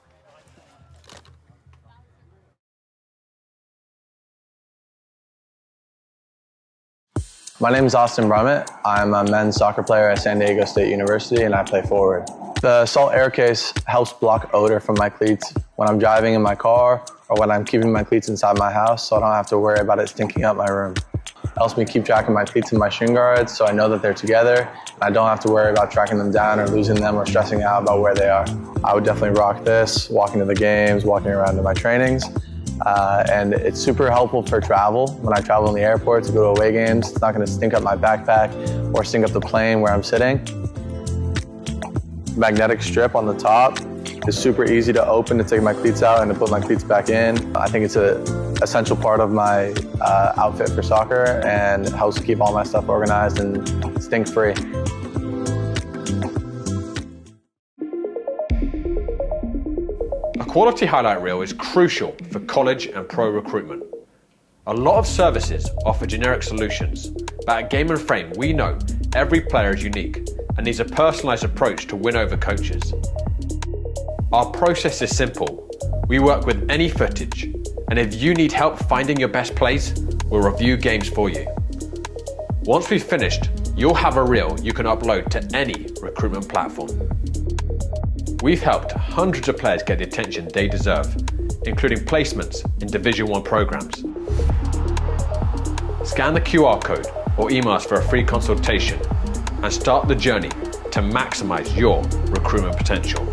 My name is Austin Brummett. I'm a men's soccer player at San Diego State University, and I play forward. The Salt Air Case helps block odor from my cleats when I'm driving in my car or when I'm keeping my cleats inside my house, so I don't have to worry about it stinking up my room. helps me keep track of my cleats and my shin guards so I know that they're together. And I don't have to worry about tracking them down or losing them or stressing out about where they are. I would definitely rock this, walking to the games, walking around to my trainings. And it's super helpful for travel. When I travel in the airport to go to away games, it's not going to stink up my backpack or stink up the plane where I'm sitting. Magnetic strip on the top is super easy to open to take my cleats out and to put my cleats back in. I think it's an essential part of my outfit for soccer and helps keep all my stuff organized and stink-free. A quality highlight reel is crucial for college and pro recruitment. A lot of services offer generic solutions, but at Game & Frame we know every player is unique and needs a personalised approach to win over coaches. Our process is simple. We work with any footage, and if you need help finding your best plays, we'll review games for you. Once we've finished, you'll have a reel you can upload to any recruitment platform. We've helped hundreds of players get the attention they deserve, including placements in Division 1 programs. Scan the QR code or email us for a free consultation and start the journey to maximize your recruitment potential.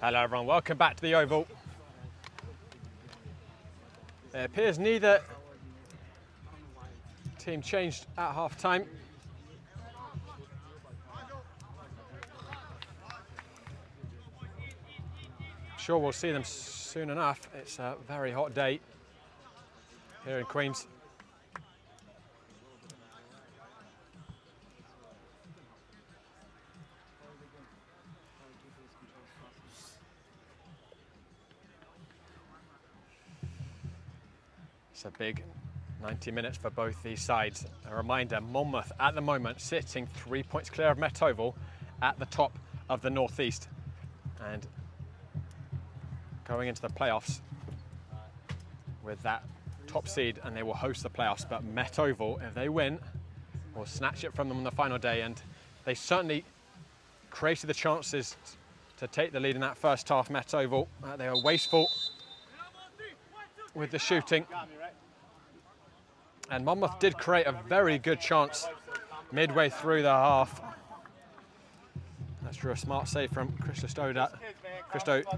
Hello everyone, welcome back to the Oval. It appears neither team changed at half time. Sure we'll see them soon enough. It's a very hot day here in Queens. It's a big 90 minutes for both these sides. A reminder, Monmouth at the moment sitting 3 points clear of Met Oval at the top of the Northeast. And going into the playoffs with that top seed, and they will host the playoffs. But Met Oval, if they win, will snatch it from them on the final day. And they certainly created the chances to take the lead in that first half, Met Oval. They were wasteful with the shooting. And Monmouth did create a very good chance midway through the half. That's through a smart save from Christo Dolau. They're not kids anymore.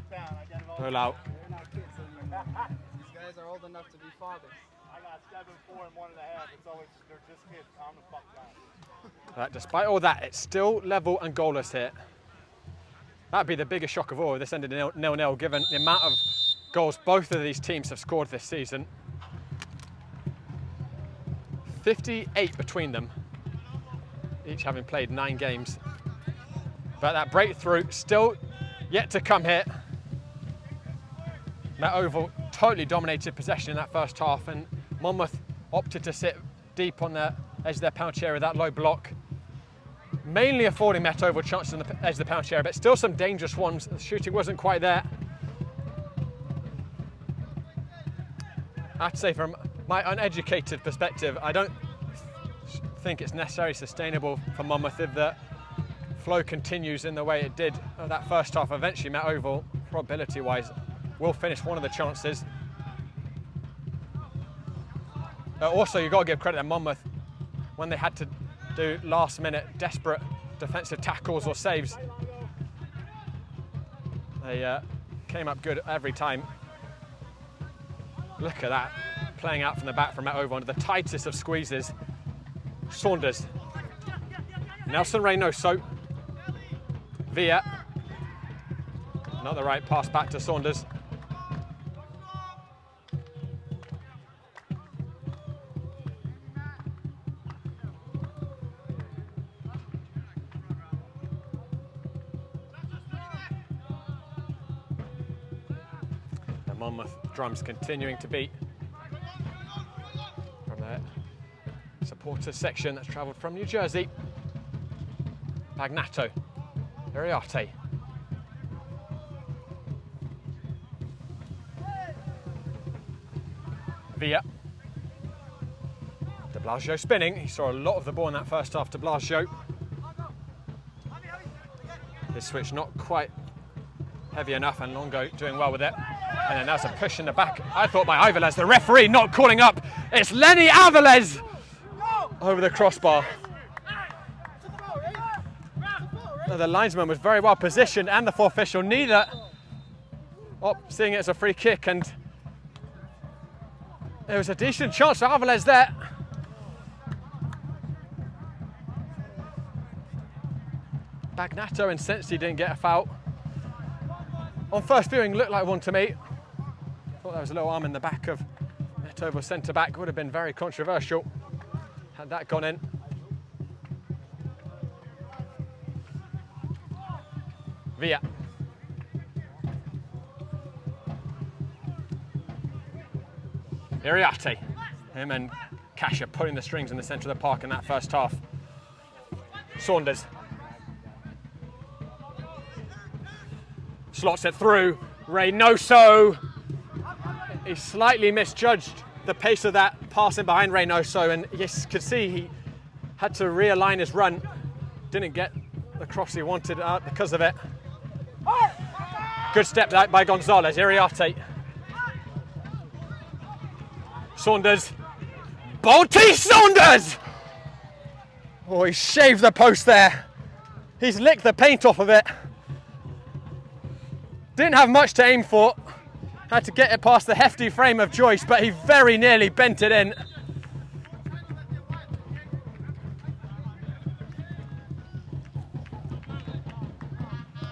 These guys are old enough to be fathers. I got 7, 4, and 1.5. It's always, they're just kids. I'm the fuck down. But despite all that, it's still level and goalless here. That'd be the biggest shock of all if this ended 0-0, given the amount of goals both of these teams have scored this season. 58 between them, each having played 9 games. But that breakthrough still yet to come here. Met Oval totally dominated possession in that first half, and Monmouth opted to sit deep on the edge of their penalty area with that low block, mainly affording Met Oval chances on the edge of the penalty area, but still some dangerous ones. The shooting wasn't quite there. I have to say, from my uneducated perspective, I don't think it's necessarily sustainable for Monmouth if the flow continues in the way it did of that first half. Eventually Met Oval, probability-wise, will finish one of the chances. Also, you've got to give credit to Monmouth when they had to do last-minute desperate defensive tackles or saves. They came up good every time. Look at that, playing out from the back from Met Oval under the tightest of squeezes. Saunders, Nelson Reynoso, Villa, not the right pass back to Saunders. The Monmouth drums continuing to beat from there. Supporters section that's travelled from New Jersey. Bagnato, Iriarte. Villa. De Blasio spinning. He saw a lot of the ball in that first half, De Blasio. His switch not quite heavy enough, and Longo doing well with it. And then that's a push in the back, I thought, by Ivelez. The referee not calling up. It's Lenny Avilés over the crossbar. No, the linesman was very well positioned, and the fourth official neither. Seeing it as a free kick, and there was a decent chance for Avilés there. Bagnato incensed he didn't get a foul. On first viewing, looked like one to me. Thought there was a little arm in the back of Met Oval centre back. Would have been very controversial had that gone in. Villa. Iriarte. Him and Kasha pulling the strings in the centre of the park in that first half. Saunders. Slots it through. Reynoso. He slightly misjudged the pace of that passing behind Reynoso, and yes, could see he had to realign his run. Didn't get the cross he wanted because of it. Good step out by Gonzalez. Iriarte. Saunders. Balti Saunders! Oh, he shaved the post there. He's licked the paint off of it. Didn't have much to aim for. Had to get it past the hefty frame of Joyce, but he very nearly bent it in.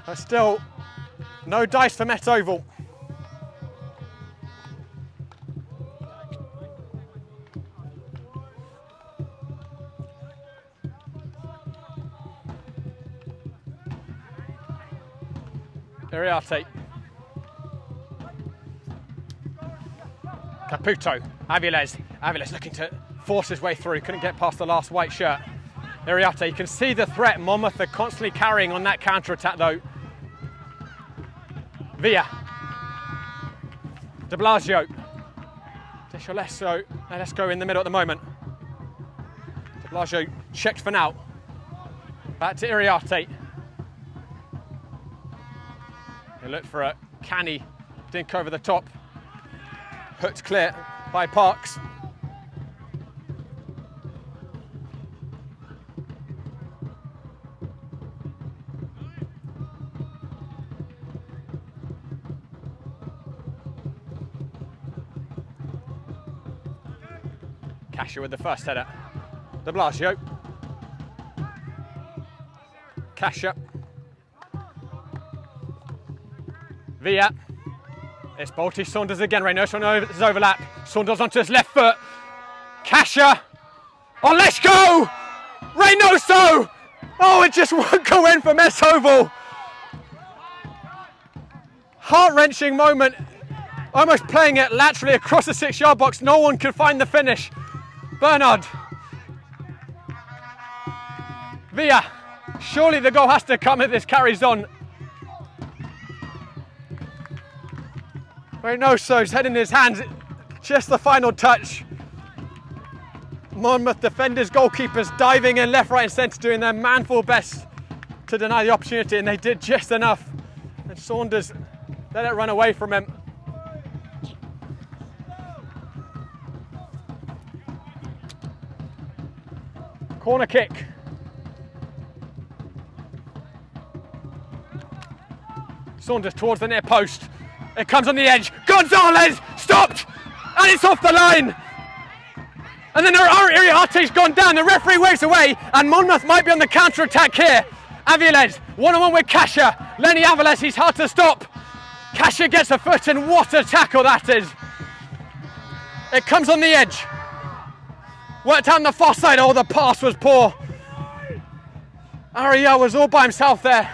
But still, no dice for Met Oval. Iriarte. Caputo. Aviles looking to force his way through. Couldn't get past the last white shirt. Iriarte, you can see the threat Monmouth are constantly carrying on that counter-attack though. Villa. De Blasio. Let's go in the middle at the moment. De Blasio checked for now. Back to Iriarte. He looked for a canny dink over the top. Hooked clear by Parks. Kasha with the first header. De Blasio. Kasha. Villa. It's Balti Saunders again. Reynoso on his overlap. Saunders onto his left foot. Kasha. Oh, let's go! Reynoso! Oh, it just won't go in for Met Oval. Heart-wrenching moment. Almost playing it laterally across the 6-yard box. No one could find the finish. Bernard. Villa. Surely the goal has to come if this carries on. Reynoso's head in his hands. Just the final touch. Monmouth defenders, goalkeepers diving in left, right and centre, doing their manful best to deny the opportunity, and they did just enough. And Saunders let it run away from him. Corner kick. Saunders towards the near post. It comes on the edge. Gonzalez stopped, and it's off the line. And then Iriarte's gone down. The referee waves away, and Monmouth might be on the counter attack here. Aviles, one-on-one with Kasha. Lenny Aviles, he's hard to stop. Kasha gets a foot, and what a tackle that is. It comes on the edge. Worked out on the far side. Oh, the pass was poor. Ariel was all by himself there.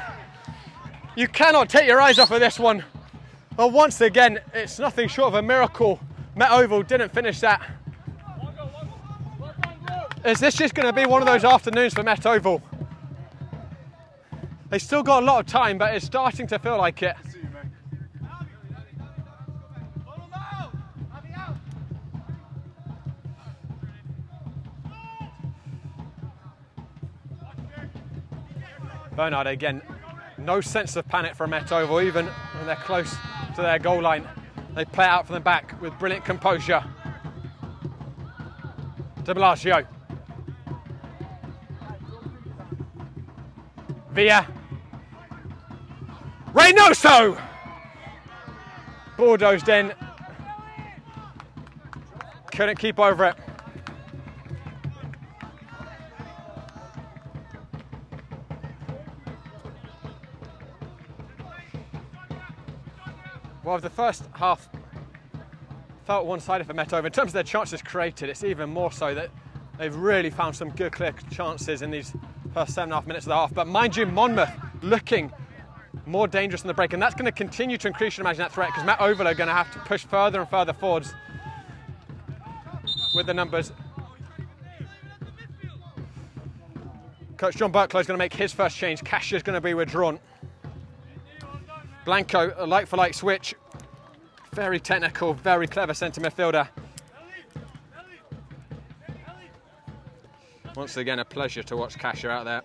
You cannot take your eyes off of this one. But once again, it's nothing short of a miracle. Met Oval didn't finish that. Is this just going to be one of those afternoons for Met Oval? They still got a lot of time, but it's starting to feel like it. Bernard again, no sense of panic from Met Oval, even when they're close to their goal line. They play it out from the back with brilliant composure. De Blasio. Villa. Reynoso! Bulldozed in. Couldn't keep over it. Well, the first half felt one-sided for Met Oval. In terms of their chances created, it's even more so that they've really found some good clear chances in these first 7.5 minutes of the half. But mind you, Monmouth looking more dangerous in the break, and that's going to continue to increase, you imagine, that threat, because Met Oval are going to have to push further and further forwards with the numbers. Coach John Burklow is going to make his first change. Cash is going to be withdrawn. Blanco, a like-for-like switch. Very technical, very clever centre midfielder. Once again, a pleasure to watch Kasha out there.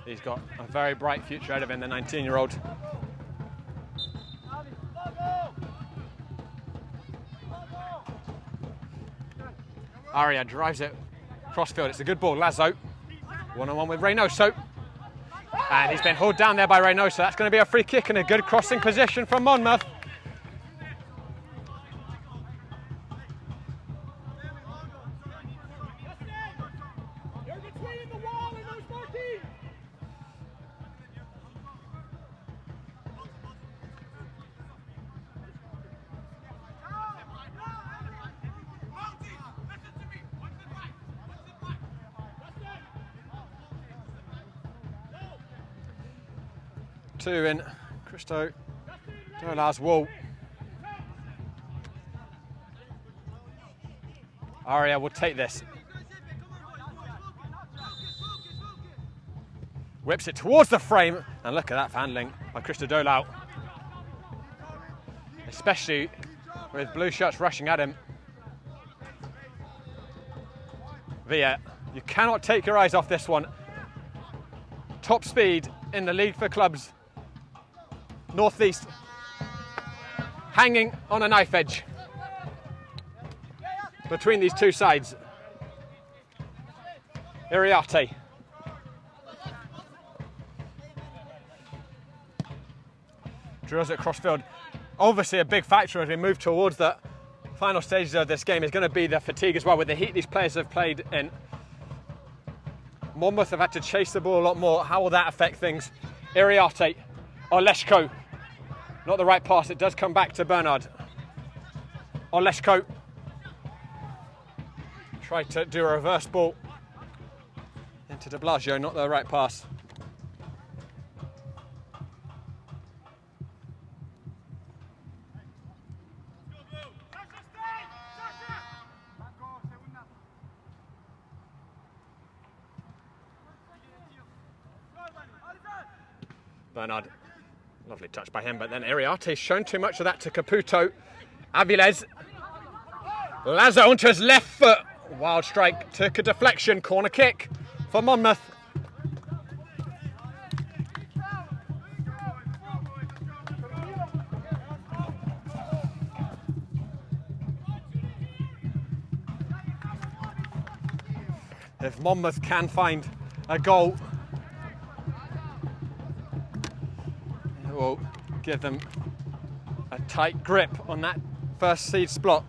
He's got a very bright future ahead of him, the 19-year-old. Aria drives it crossfield. It's a good ball. Lazo, one-on-one with Reynoso. And he's been hauled down there by Reynoso. That's going to be a free kick and a good crossing position from Monmouth. Two in Christo Dola's wall. Aria will take this. Whips it towards the frame, and look at that handling by Christo Dolau. Especially with blue shirts rushing at him. Villa, you cannot take your eyes off this one. Top speed in the league for clubs. Northeast, hanging on a knife edge between these two sides. Iriarte. Drills it crossfield. Obviously a big factor as we move towards the final stages of this game is going to be the fatigue as well, with the heat these players have played in. Monmouth have had to chase the ball a lot more. How will that affect things? Iriarte. Oleshko, not the right pass, it does come back to Bernard. Oleshko, tried to do a reverse ball into de Blasio, not the right pass. Bernard. Lovely touch by him, but then Iriarte's shown too much of that to Caputo. Avilés. Lazo onto his left foot. Wild strike, took a deflection, corner kick for Monmouth. If Monmouth can find a goal, will give them a tight grip on that first seed spot.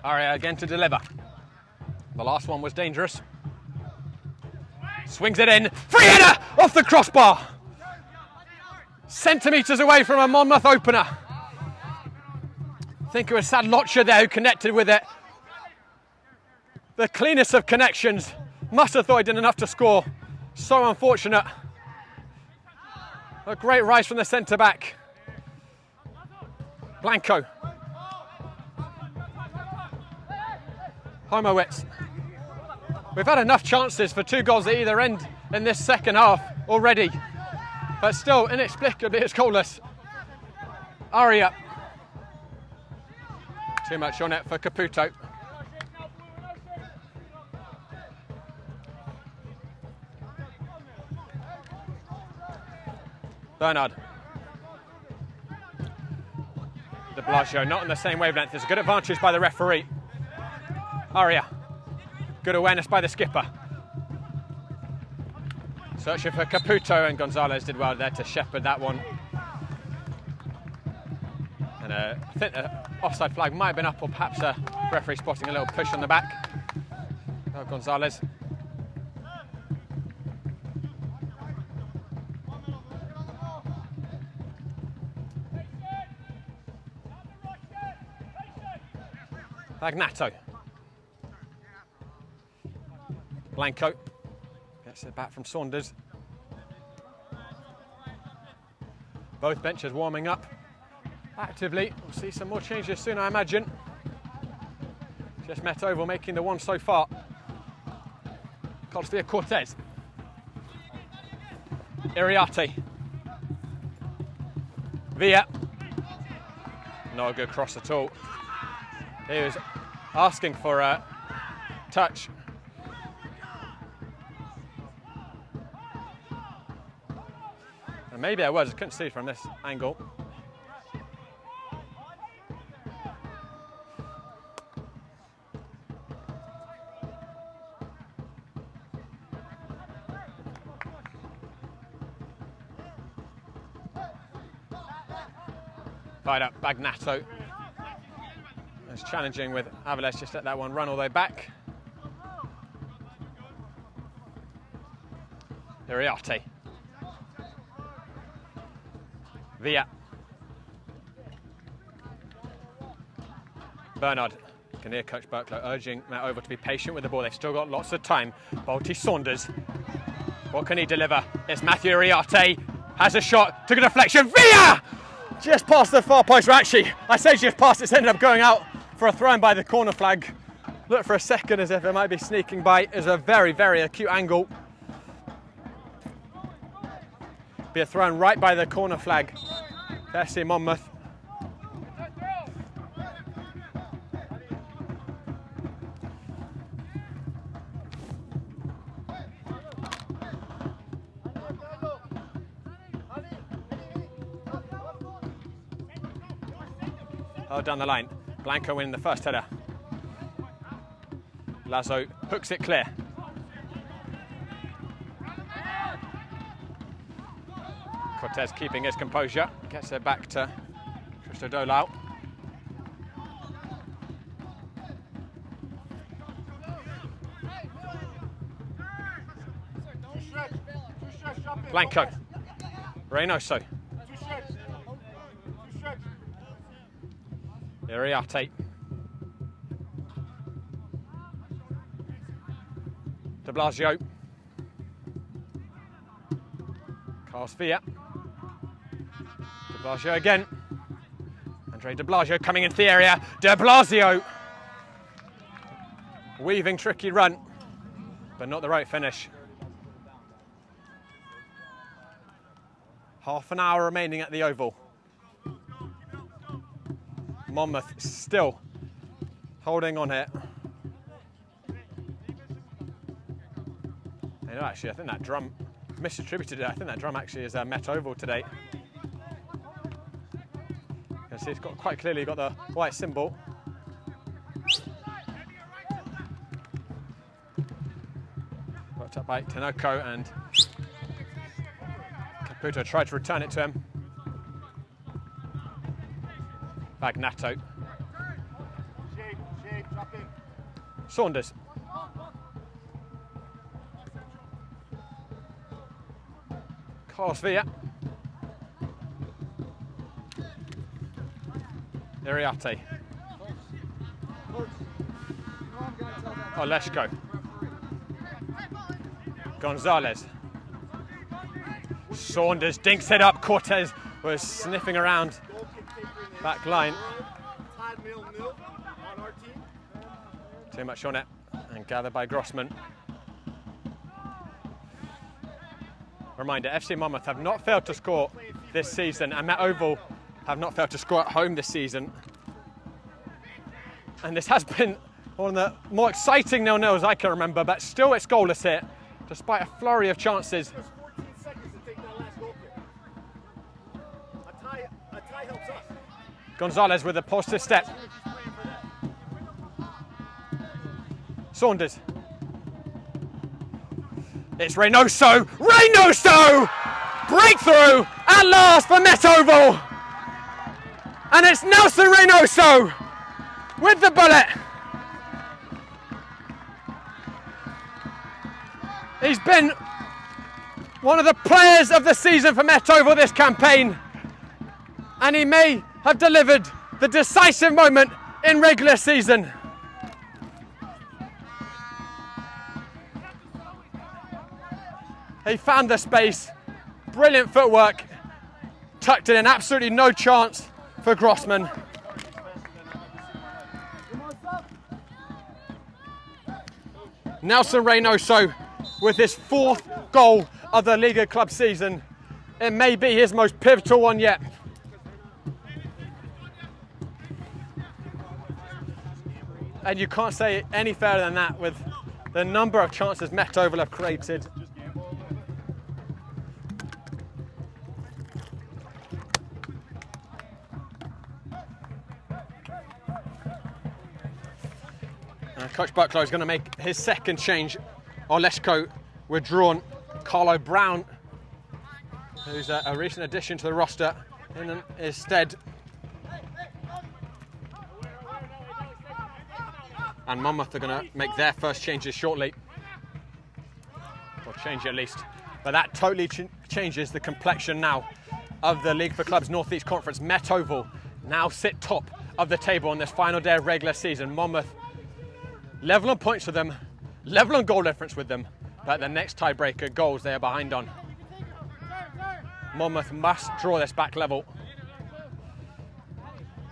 Aria again to deliver. The last one was dangerous. Swings it in. Free header off the crossbar. Centimetres away from a Monmouth opener. I think it was Sadlocha there who connected with it. The cleanest of connections. Must have thought he did enough to score. So unfortunate. A great rise from the centre-back. Blanco. Homowitz. We've had enough chances for 2 goals at either end in this second half already. But still, inexplicably, it's goalless. Aria. Too much on it for Caputo. Bernard. De Blasio not on the same wavelength. There's a good advantage by the referee. Aria. Good awareness by the skipper. Searching for Caputo, and Gonzalez did well there to shepherd that one. And I think the offside flag might have been up, or perhaps a referee spotting a little push on the back. Oh, Gonzalez. Bagnato. Blanco gets it back from Saunders. Both benches warming up actively. We'll see some more changes soon, I imagine. Just met Oval making the one so far. Codsvia Cortez. Iriarte. Villa. Not a good cross at all. He was asking for a touch. And maybe I couldn't see from this angle. Fired up, Bagnato. It's challenging with Aviles, just let that one run all the way back. Iriarte. Villa. Bernard. You can hear Coach Burklow urging Matt Oval to be patient with the ball. They've still got lots of time. Balti Saunders. What can he deliver? It's Matthew Iriarte. Has a shot. Took a deflection. Villa! Just past the far post. Actually, I say just past. It's ended up going out for a throw-in by the corner flag. Looked for a second as if it might be sneaking by. It's a very, very acute angle. Be a throw-in right by the corner flag. FC Monmouth. Oh, down the line. Blanco winning the first header. Lazo hooks it clear. Cortez keeping his composure. Gets it back to Christo Dolau. Blanco. Reynoso. Iriarte. De Blasio. Carlos Villa. De Blasio again. Andre De Blasio coming into the area. De Blasio. Weaving tricky run, but not the right finish. Half an hour remaining at the Oval. Monmouth still holding on here. You know, actually, I think that drum misattributed it. I think that drum actually is Met Oval today. You can see it's got quite clearly got the white symbol. Worked up by Tinoco, and Caputo tried to return it to him. Bagnato. Saunders. Carlos Villa. Iriarte. Oleshko. Gonzalez. Saunders dinks it up. Cortez was sniffing around back line. Too much on it, and gathered by Grossman. Reminder, FC Monmouth have not failed to score this season, and Met Oval have not failed to score at home this season. And this has been one of the more exciting 0-0s I can remember, but still it's goalless here, despite a flurry of chances. 14 seconds to take that last goal kick. A tie helps us. Gonzalez with a positive step. Saunders. It's Reynoso. Reynoso! Breakthrough at last for Met Oval. And it's Nelson Reynoso with the bullet. He's been one of the players of the season for Met Oval this campaign. And he may have delivered the decisive moment in regular season. He found the space, brilliant footwork, tucked it in, absolutely no chance for Grossman. Nelson Reynoso with his 4th goal of the Liga Club season. It may be his most pivotal one yet. And you can't say any fairer than that with the number of chances Met Oval have created. Coach Bucklow is going to make his second change. Oleshko withdrawn. Carlo Brown, who's a recent addition to the roster, in his stead. And Monmouth are going to make their first changes shortly. Or change at least. But that totally changes the complexion now of the League for Clubs North East Conference. Met Oval now sit top of the table on this final day of regular season. Monmouth level on points with them, level on goal difference with them, but the next tiebreaker goals they are behind on. Monmouth must draw this back level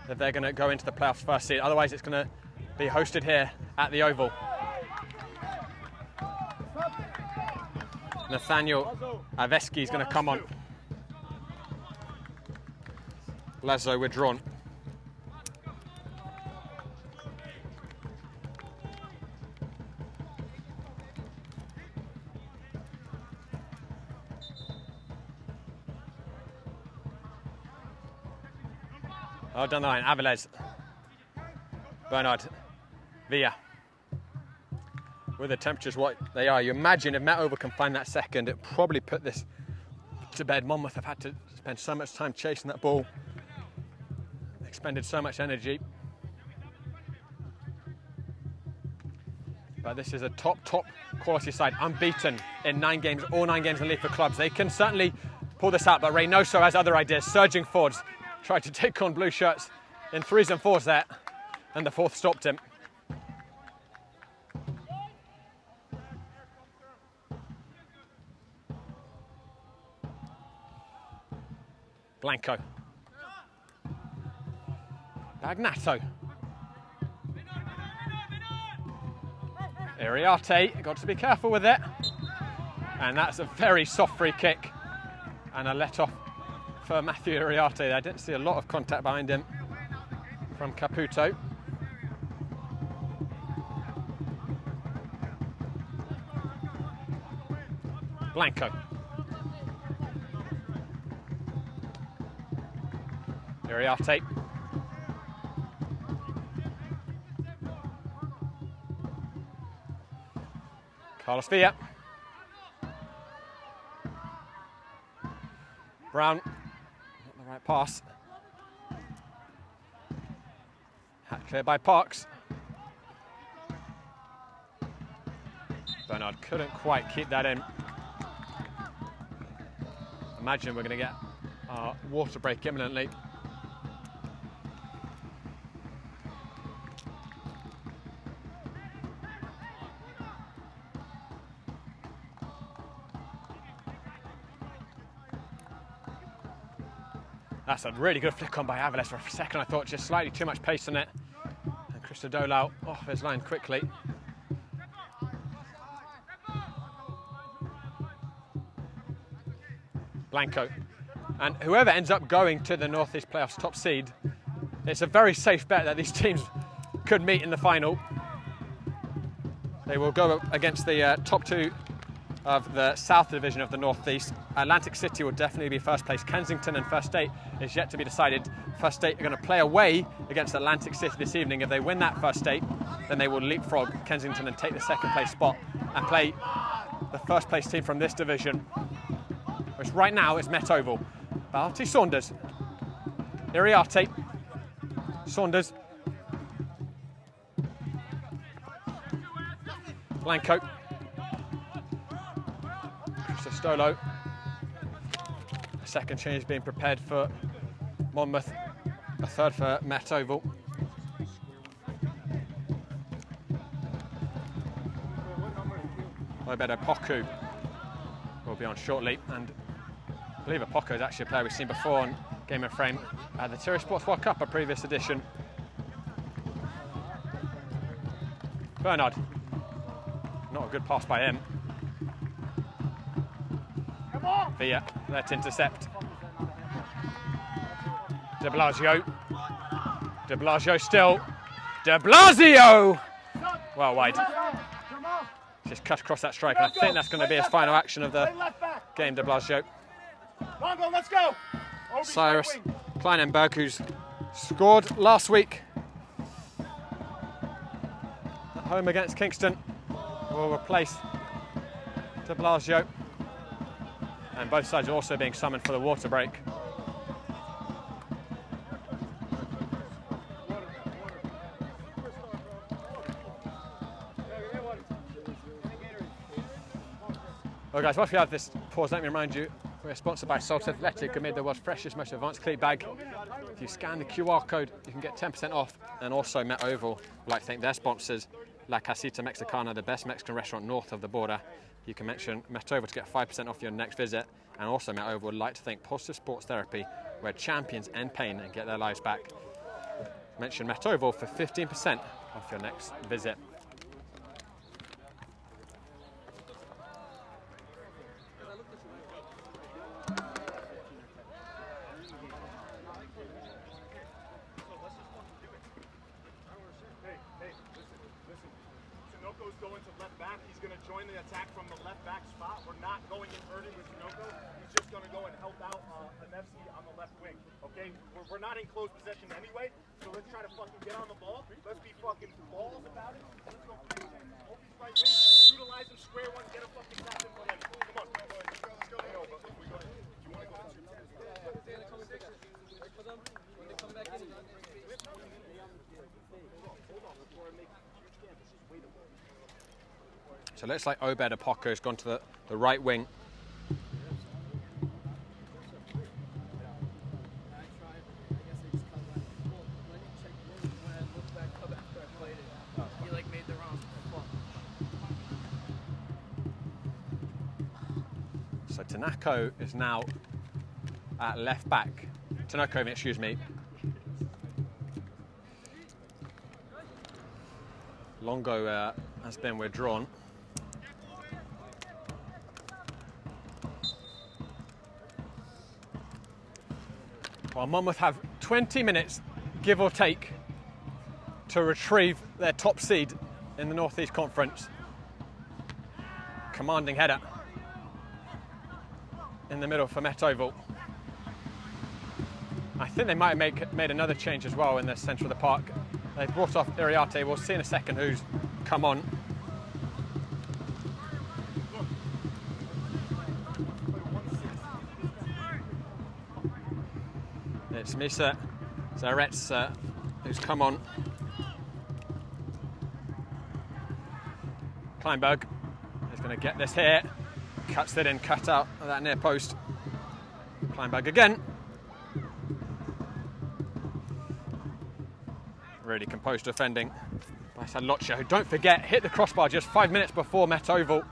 if they're going to go into the playoffs first seed. Otherwise it's going to be hosted here at the Oval. Nathaniel Aveski is going to come on. Lazo withdrawn. Oh, down the line, Avilés. Bernard. Villa. With the temperatures what they are, you imagine if Met Oval can find that second, it probably put this to bed. Monmouth have had to spend so much time chasing that ball, expended so much energy. But this is a top quality side, unbeaten in 9 games, all 9 games in the League for Clubs. They can certainly pull this out, but Reynoso has other ideas. Surging forwards, tried to take on blue shirts in 3s and 4s there, and the 4th stopped him. Blanco. Bagnato. Iriarte, got to be careful with it. And that's a very soft free kick. And a let off for Matthew Iriarte. I didn't see a lot of contact behind him from Caputo. Blanco. Iriarte. Carlos Villa. Brown, not the right pass. Hat cleared by Parks. Bernard couldn't quite keep that in. Imagine we're going to get our water break imminently. That's a really good flick on by Avilés. For a second I thought just slightly too much pace on it. And Christodoulou off his line quickly. Blanco. And whoever ends up going to the North East Playoffs top seed, it's a very safe bet that these teams could meet in the final. They will go against the top 2 of the South Division of the North East. Atlantic City will definitely be first place. Kensington and First State is yet to be decided. First State are going to play away against Atlantic City this evening. If they win that First State, then they will leapfrog Kensington and take the second place spot and play the first place team from this division, which right now is Met Oval. Barty Saunders. Iriarte. Saunders. Blanco. Christodoulou. A second change being prepared for Monmouth. A third for Met Oval. Obedo Poku will be on shortly, and I believe Poku is actually a player we've seen before on Game and Frame at the Tiro Sports World Cup, a previous edition. Bernard. Not a good pass by him. Villa, there to intercept. De Blasio. De Blasio still. De Blasio! Well wide. Just cut across that strike, and I think that's going to be his final action of the game, De Blasio. Let's go. Cyrus Kleinenberg, who's scored last week at home against Kingston, will replace De Blasio. And both sides are also being summoned for the water break. Well guys, whilst we have this pause, let me remind you, we're sponsored by Salt Athletic, who made the world's freshest, most advanced cleat bag. If you scan the QR code, you can get 10% off. And also Met Oval, we'd like to thank their sponsors, La Casita Mexicana, the best Mexican restaurant north of the border. You can mention Met Oval to get 5% off your next visit. And also Met Oval would like to thank Positive Sports Therapy, where champions end pain and get their lives back. Mention Met Oval for 15% off your next visit. Going to left back. He's going to join the attack from the left back spot. We're not going inverted with Tinoco. He's just going to go and help out Nevsky on the left wing. Okay? We're not in close possession anyway, so let's try to fucking get on the ball. Let's be fucking balls about it. Let's go hold these right wings, utilize them, square one, get a fucking tap in for them. Come on. Let's go. I know, but if we go, do you want to go to 210? They're coming back. Wait for them. When they come back in, hold on before I make huge canvas. Just wait a moment. So it looks like Obed Apoko has gone to the right wing. So Tanako is now at left back. Tanako, excuse me. Longo has been withdrawn. Well, Monmouth have 20 minutes, give or take, to retrieve their top seed in the North East Conference. Commanding header in the middle for Met Oval. I think they might have made another change as well in the centre of the park. They brought off Iriarte. We'll see in a second who's come on. It's Misa Zarets who's come on. Kleinberg is going to get this here. Cuts it in, cut out of that near post. Kleinberg again. Really composed defending by Sadlocha, who, don't forget, hit the crossbar just 5 minutes before Met Oval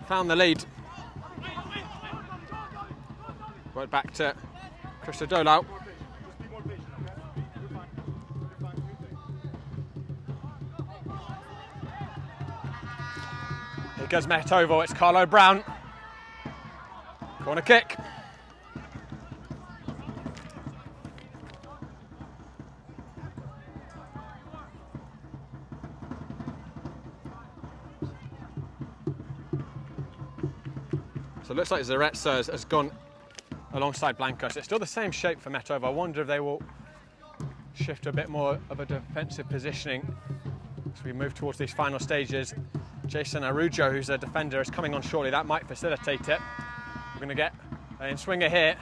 found the lead. Right back to Christo Dolau. Here goes Met Oval, it's Carlo Brown. Corner kick. So it looks like Zarets has gone alongside Blancos. It's still the same shape for Met Oval. I wonder if they will shift a bit more of a defensive positioning as we move towards these final stages. Jason Arujo, who's a defender, is coming on shortly. That might facilitate it. We're going to get an in-swinger here.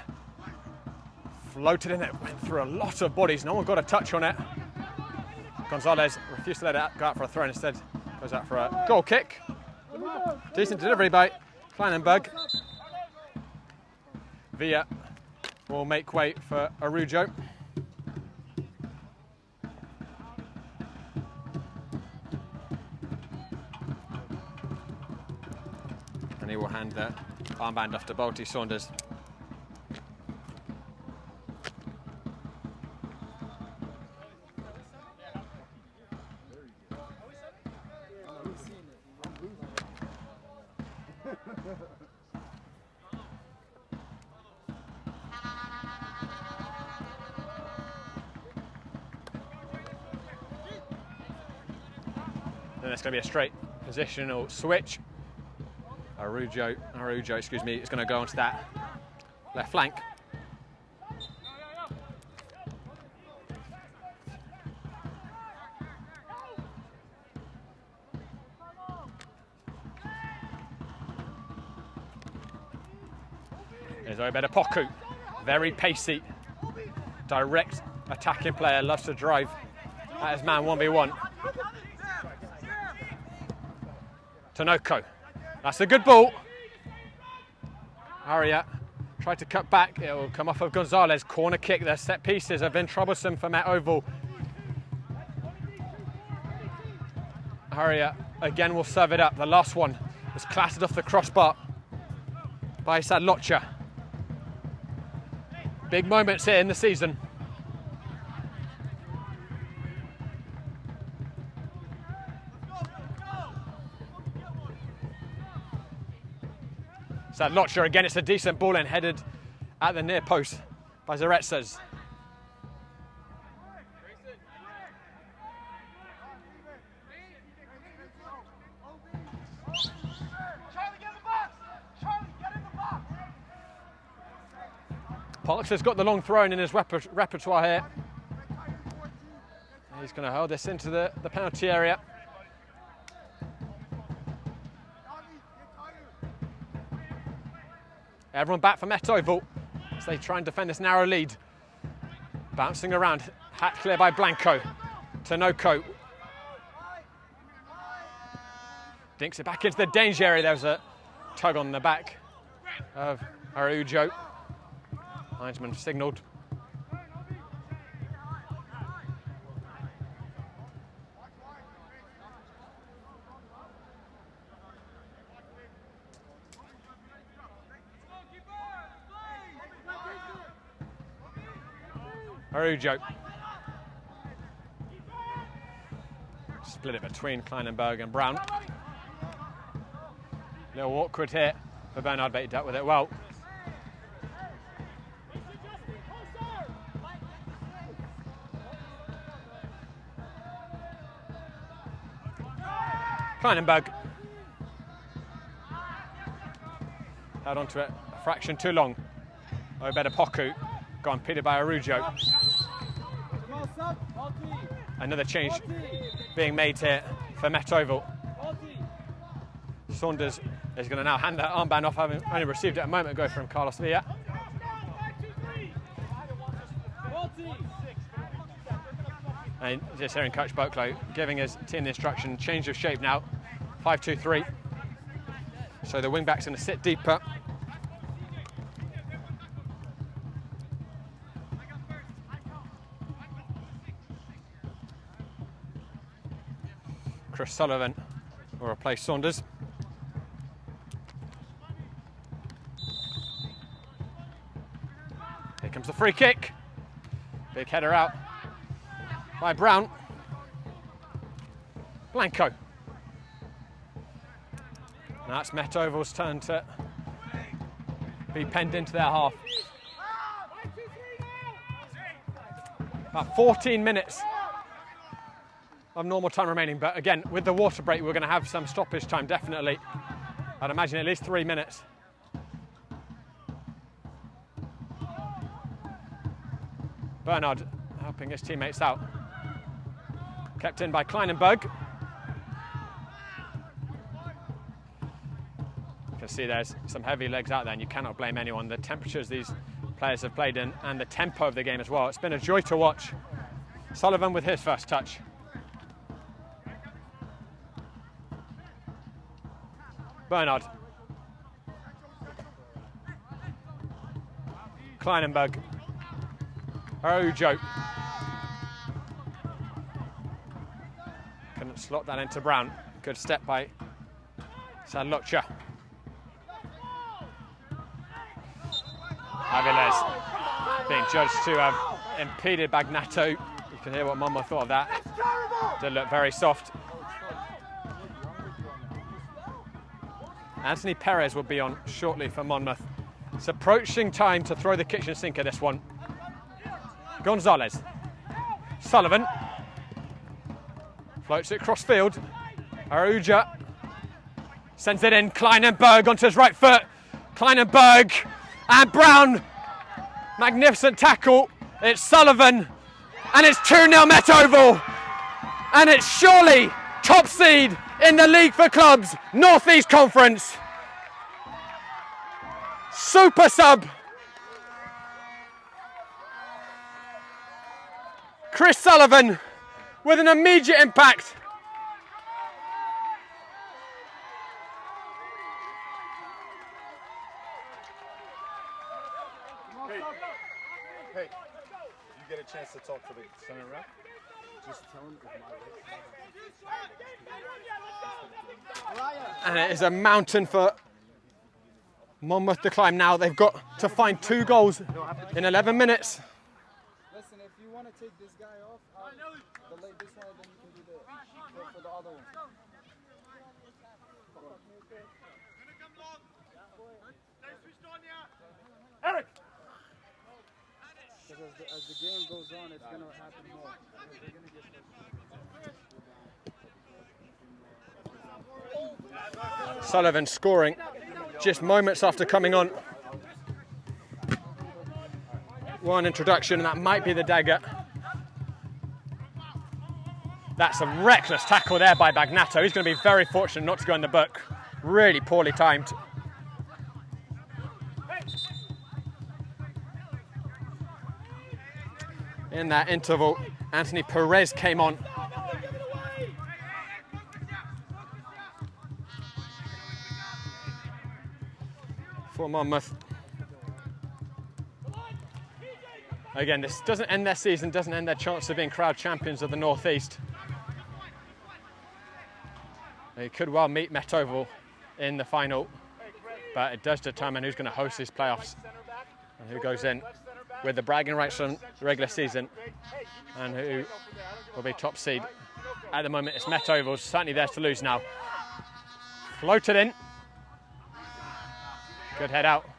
Floated in it, went through a lot of bodies. No one got a touch on it. Gonzalez refused to let it go out for a throw and instead goes out for a goal kick. Decent delivery by Kleinenberg. Villa will make way for Arujo. And he will hand the armband off to Balti Saunders. Then it's going to be a straight positional switch. Arujo, excuse me, is going to go onto that left flank. There's Obed Apoko, very pacey, direct attacking player, loves to drive at his man 1v1. Tanoko. That's a good ball. Aria tried to cut back. It will come off of Gonzalez. Corner kick. Their set pieces have been troublesome for Met Oval. Aria again will serve it up. The last one was clattered off the crossbar by Sadlocha. Big moments here in the season. Sadlocha again, it's a decent ball in, headed at the near post by Zaretsas. Parks has got the long throw in his repertoire here. He's going to hold this into the penalty area. Everyone back for Met Oval as they try and defend this narrow lead. Bouncing around, hat clear by Blanco. Tanoko dinks it back into the danger area. There was a tug on the back of Araujo. Linesman signalled. Araujo. Split it between Kleinenberg and Brown. A little awkward here for Bernard, but he dealt with it well. Kleinenberg held onto it a fraction too long. Obeda Poku got impeded by Araujo. Another change being made here for Met Oval. Saunders is going to now hand that armband off, having only received it a moment ago from Carlos Villa. And just hearing Coach Boklo giving his team the instruction, change of shape now, 5-2-3. So the wing-back's going to sit deeper. Chris Sullivan will replace Saunders. Here comes the free kick. Big header out by Brown. Blanco. Now it's Met Oval's turn to be penned into their half. About 14 minutes of normal time remaining, but again, with the water break, we're going to have some stoppage time, definitely. I'd imagine at least 3 minutes. Bernard helping his teammates out. Kept in by Kleinenberg. You can see there's some heavy legs out there, and you cannot blame anyone. The temperatures these players have played in and the tempo of the game as well. It's been a joy to watch. Sullivan with his first touch. Bernard. Kleinenberg. Araujo. Couldn't slot that into Brown. Good step by Sadlocha. Aviles being judged to have impeded Bagnato. You can hear what Monmouth thought of that. Did look very soft. Anthony Perez will be on shortly for Monmouth. It's approaching time to throw the kitchen sink at this one. Gonzalez. Sullivan. Floats it cross field. Araujo sends it in. Kleinenberg onto his right foot. Kleinenberg and Brown. Magnificent tackle. It's Sullivan. And it's 2-0 Met Oval. And it's surely top seed in the league for clubs, North East Conference. Super sub. Chris Sullivan with an immediate impact. Hey, you get a chance to talk to the center rep? Just tell him And it is a mountain for Monmouth to climb now. They've got to find 2 goals in 11 minutes. Listen, if you want to take this guy off, delay this one, then you can do the for the other one. Eric! Because as the game goes on, it's going to happen more. Sullivan scoring just moments after coming on. One introduction, and that might be the dagger. That's a reckless tackle there by Bagnato. He's going to be very fortunate not to go in the book. Really poorly timed. In that interval, Anthony Perez came on. For Monmouth. Again, this doesn't end their season, doesn't end their chance of being crowd champions of the North East. They could well meet Met Oval in the final, but it does determine who's going to host these playoffs and who goes in with the bragging rights from the regular season and who will be top seed. At the moment, it's Met Oval, certainly theirs to lose now. Floated in. Good head out.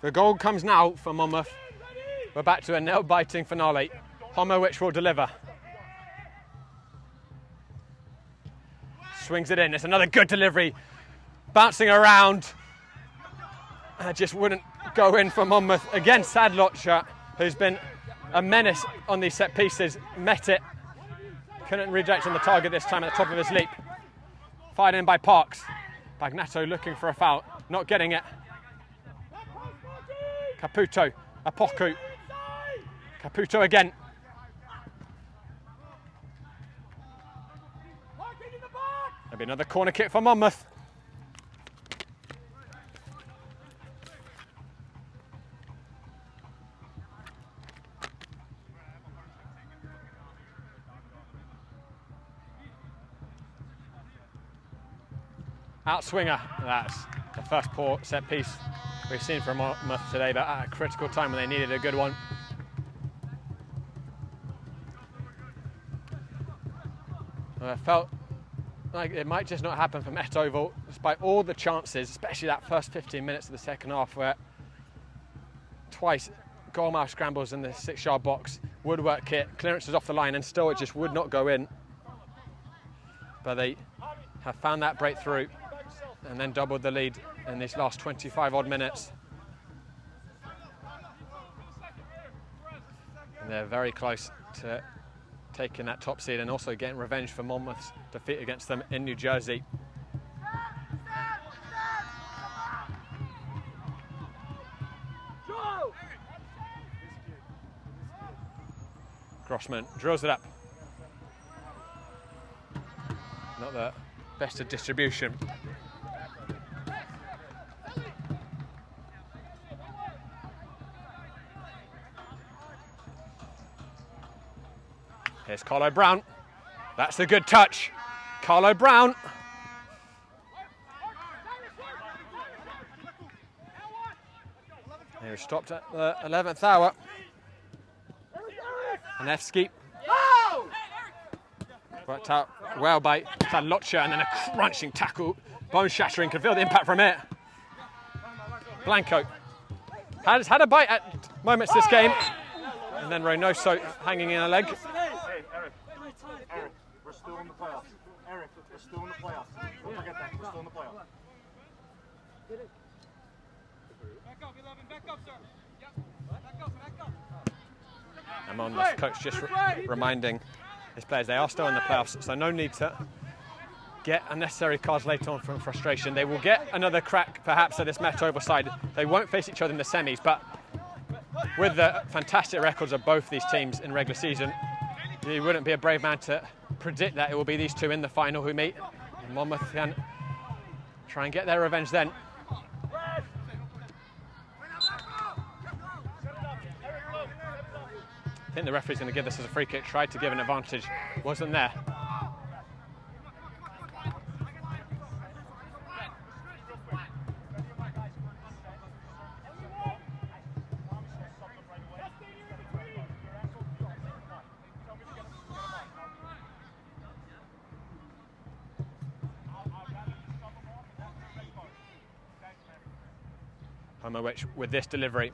The goal comes now for Monmouth. We're back to a nail-biting finale. Homovic will deliver. Swings it in. It's another good delivery. Bouncing around. And it just wouldn't go in for Monmouth. Again, Sadloch, who's been a menace on these set pieces, met it. Couldn't reject on the target this time at the top of his leap. Fired in by Parks. Bagnato looking for a foul, not getting it. Caputo, Apoku. Caputo again. There'll be another corner kick for Monmouth. Outswinger, that's the first poor set piece we've seen from Monmouth today, but at a critical time when they needed a good one. I felt like it might just not happen for Met Oval, despite all the chances, especially that first 15 minutes of the second half, where twice goalmouth scrambles in the 6-yard box, woodwork kit, clearances off the line, and still it just would not go in. But they have found that breakthrough and then doubled the lead in these last 25 odd minutes. And they're very close to taking that top seed and also getting revenge for Monmouth's defeat against them in New Jersey. Grossman drills it up. Not the best of distribution. Here's Carlo Brown. That's a good touch. Carlo Brown. He's stopped at the 11th hour. Nevsky. Worked out well by Sadloch, and then a crunching tackle. Bone shattering, can feel the impact from it. Blanco has had a bite at moments this game. And then Reynoso hanging in a leg. Hey, Eric, we're still in the playoffs. Eric, we're still in the playoffs. Don't forget that, we're still in the playoffs. Back up, 11, back up, sir. Yep, back up. And Monmouth coach just reminding his players they are still in the playoffs, so no need to get unnecessary cards later on from frustration. They will get another crack perhaps at this Met Oval side. They won't face each other in the semis, but with the fantastic records of both these teams in regular season, You wouldn't be a brave man to predict that it will be these two in the final who meet. And Monmouth can try and get their revenge then. I think the referee's going to give this as a free kick. Tried to give an advantage, wasn't there. Which with this delivery.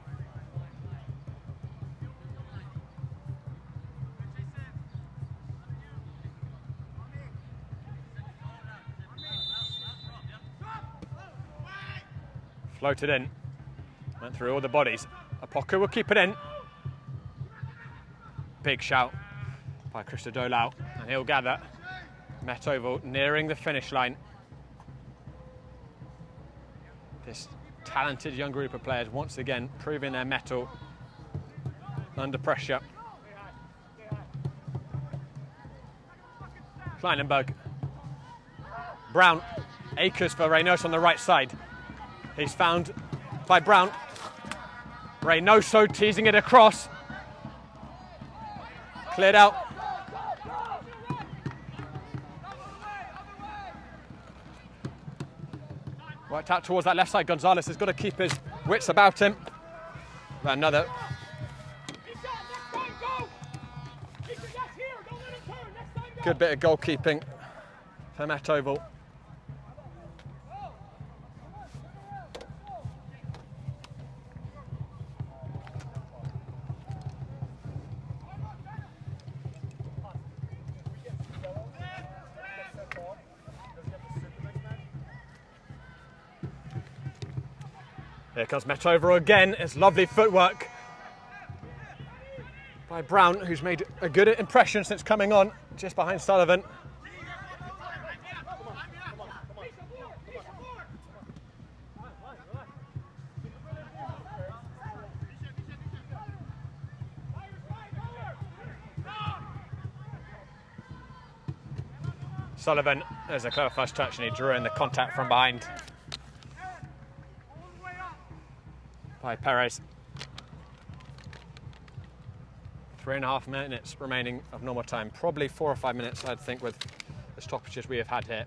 Floated in, went through all the bodies. Apoku will keep it in. Big shout by Christodoulou, and he'll gather. Met Oval nearing the finish line. This talented young group of players once again proving their mettle under pressure. Kleinenberg. Brown. Akers for Reynoso on the right side. He's found by Brown. Reynoso teasing it across. Cleared out. Worked out towards that left side. Gonzalez has got to keep his wits about him. Another. Good bit of goalkeeping for Met Oval. Here comes Met Oval again. It's lovely footwork by Brown, who's made a good impression since coming on, just behind Sullivan. Sullivan, there's a clever first touch and he drew in the contact from behind by Perez. 3.5 minutes remaining of normal time. Probably 4 or 5 minutes, I'd think, with the stoppages we have had here.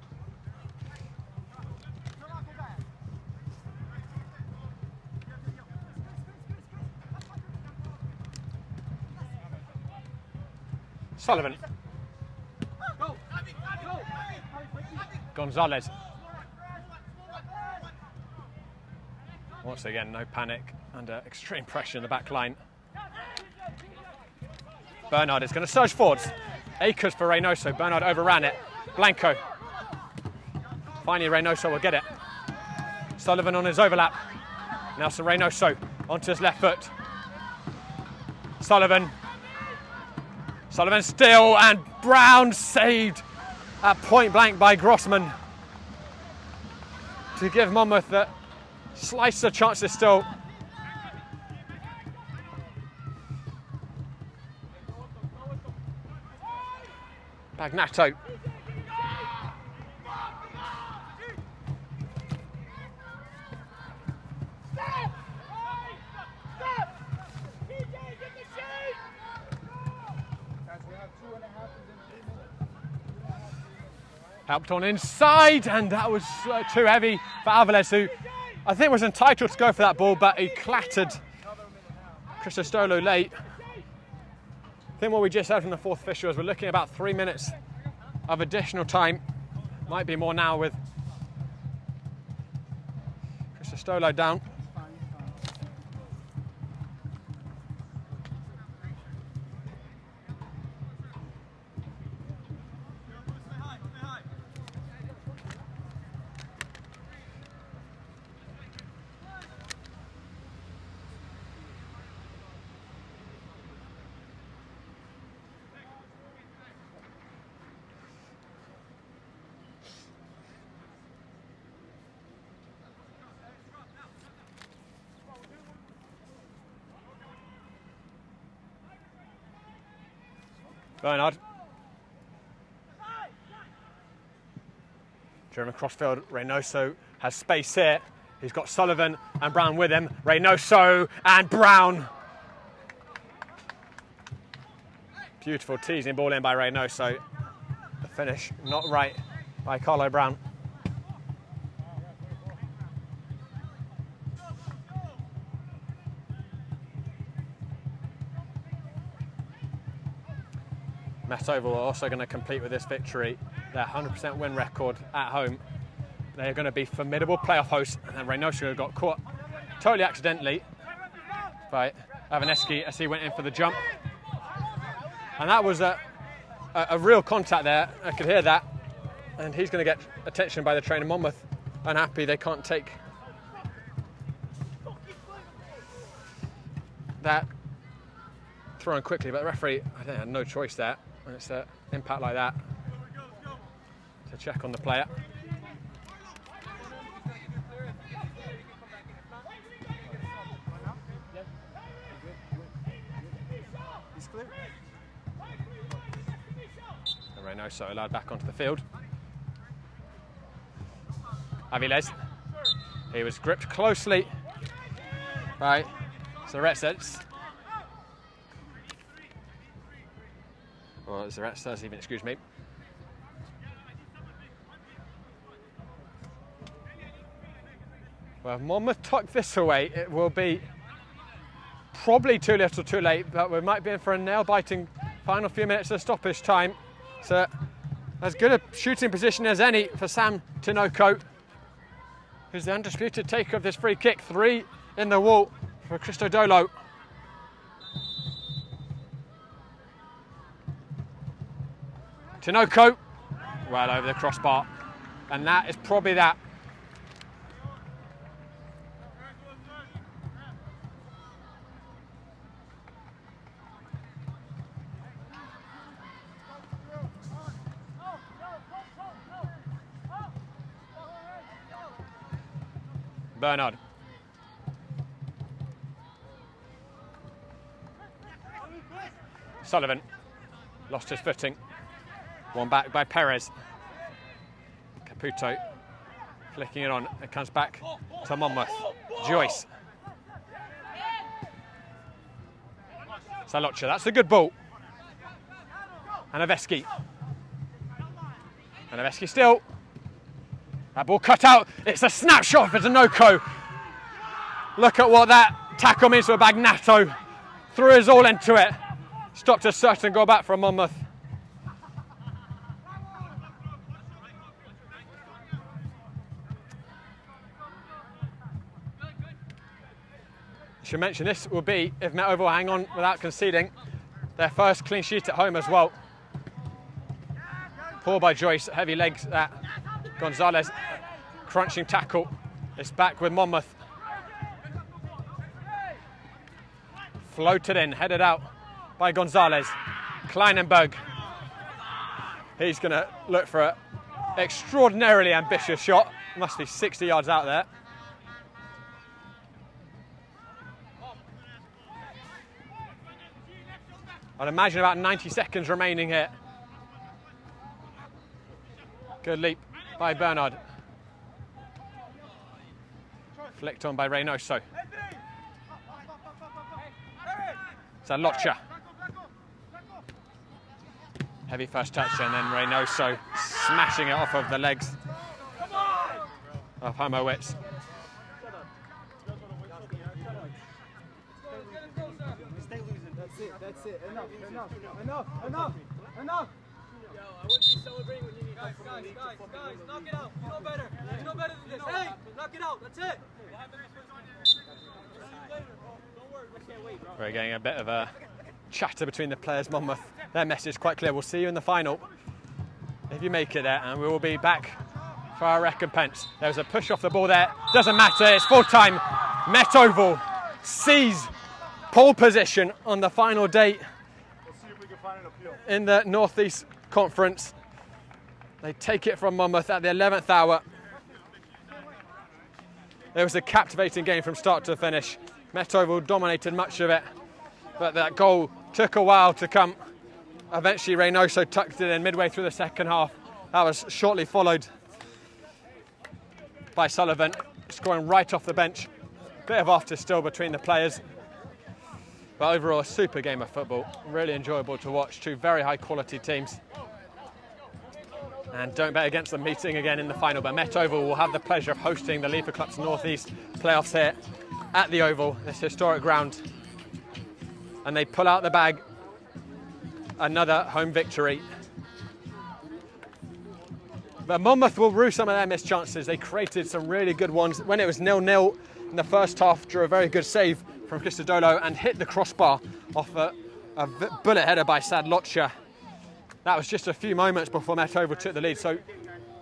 Sullivan. Gonzalez. Once again, no panic under extreme pressure in the back line. Bernard is going to surge forwards. Akers for Reynoso. Bernard overran it. Blanco. Finally, Reynoso will get it. Sullivan on his overlap. Nelson Reynoso onto his left foot. Sullivan. Sullivan still, and Brown saved at point blank by Grossman to give Monmouth the slice of chances still. Bagnato. Helped on inside, and that was too heavy for Alvarez, who I think was entitled to go for that ball, but he clattered Christodoulou late. I think what we just heard from the fourth official is we're looking at about 3 minutes of additional time. Might be more now with Christodoulou down. Bernard. Driven across field, Reynoso has space here. He's got Sullivan and Brown with him. Reynoso and Brown. Beautiful teasing ball in by Reynoso. The finish not right by Carlo Brown. Met Oval are also going to complete with this victory their 100% win record at home. They are going to be formidable playoff hosts, and Reynoso got caught totally accidentally by Avaneski as he went in for the jump. And that was a real contact there. I could hear that. And he's going to get attention by the trainer. Monmouth unhappy they can't take that throw in quickly, but the referee, I think, had no choice there when it's an impact like that to check on the player. Reynoso allowed back onto the field. Aviles. He was gripped closely by Zaretsets. Or Zaretsets even, excuse me. Well, if Monmouth tuck this away, it will be probably too little too late, but we might be in for a nail-biting final few minutes of stoppage time. So, as good a shooting position as any for Sam Tinoco, who's the undisputed taker of this free kick. 3 in the wall for Christodolo. Tinoco, well over the crossbar. And that is probably that. Bernard. Sullivan lost his footing. One back by Perez. Caputo flicking it on. It comes back to Monmouth. Joyce. Salocha, that's a good ball. Anaveski. Anaveski still. That ball cut out. It's a snapshot for Tinoco. Look at what that tackle means for Bagnato. Threw his all into it. Stopped a certain goal back from Monmouth. I should mention this will be, if Met Oval hang on without conceding, their first clean sheet at home as well. Pulled by Joyce, heavy legs that Gonzalez, crunching tackle. It's back with Monmouth. Floated in, headed out by Gonzalez. Kleinenberg. He's going to look for an extraordinarily ambitious shot. Must be 60 yards out there. I'd imagine about 90 seconds remaining here. Good leap by Bernard. Flicked on by Reynoso. Salocha. Heavy first touch, and then Reynoso smashing it off of the legs of Homowitz. That's it. Enough. I wouldn't be celebrating when you need help from the league. Guys, knock it out. You know better. You know better than this. Hey, knock it out. That's it. We're getting a bit of a chatter between the players. Monmouth, their message is quite clear. We'll see you in the final if you make it there, and we will be back for our recompense. There was a push off the ball there. Doesn't matter. It's full time. Met Oval seize pole position on the final day in the North East Conference. They take it from Monmouth at the 11th hour. It was a captivating game from start to finish. Met Oval dominated much of it, but that goal took a while to come. Eventually Reynoso tucked it in midway through the second half. That was shortly followed by Sullivan, scoring right off the bench. Bit of after still between the players. But overall, a super game of football. Really enjoyable to watch. Two very high quality teams. And don't bet against them meeting again in the final. But Met Oval will have the pleasure of hosting the League for Clubs North East playoffs here at the Oval, this historic ground. And they pull out the bag. Another home victory. But Monmouth will rue some of their missed chances. They created some really good ones. When it was 0-0 in the first half, drew a very good save from Christodoulou and hit the crossbar off a bullet header by Sad Lotcha. That was just a few moments before Met Oval took the lead. So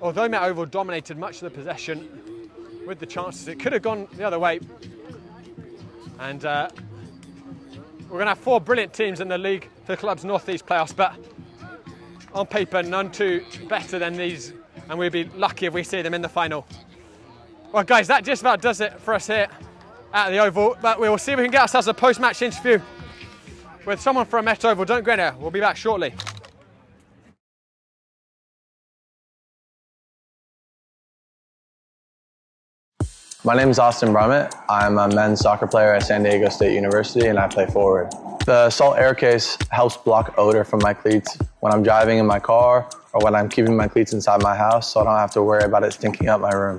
although Met Oval dominated much of the possession with the chances, it could have gone the other way. And we're going to have 4 brilliant teams in the League for Clubs North East playoffs, but on paper, none too better than these. And we'd be lucky if we see them in the final. Well, guys, that just about does it for us here at the Oval. But we will see if we can get ourselves a post-match interview with someone from Met Oval. Don't go anywhere. We'll be back shortly. My name is Austin Brummett. I'm a men's soccer player at San Diego State University, and I play forward. The Salt Air Case helps block odor from my cleats when I'm driving in my car or when I'm keeping my cleats inside my house, so I don't have to worry about it stinking up my room.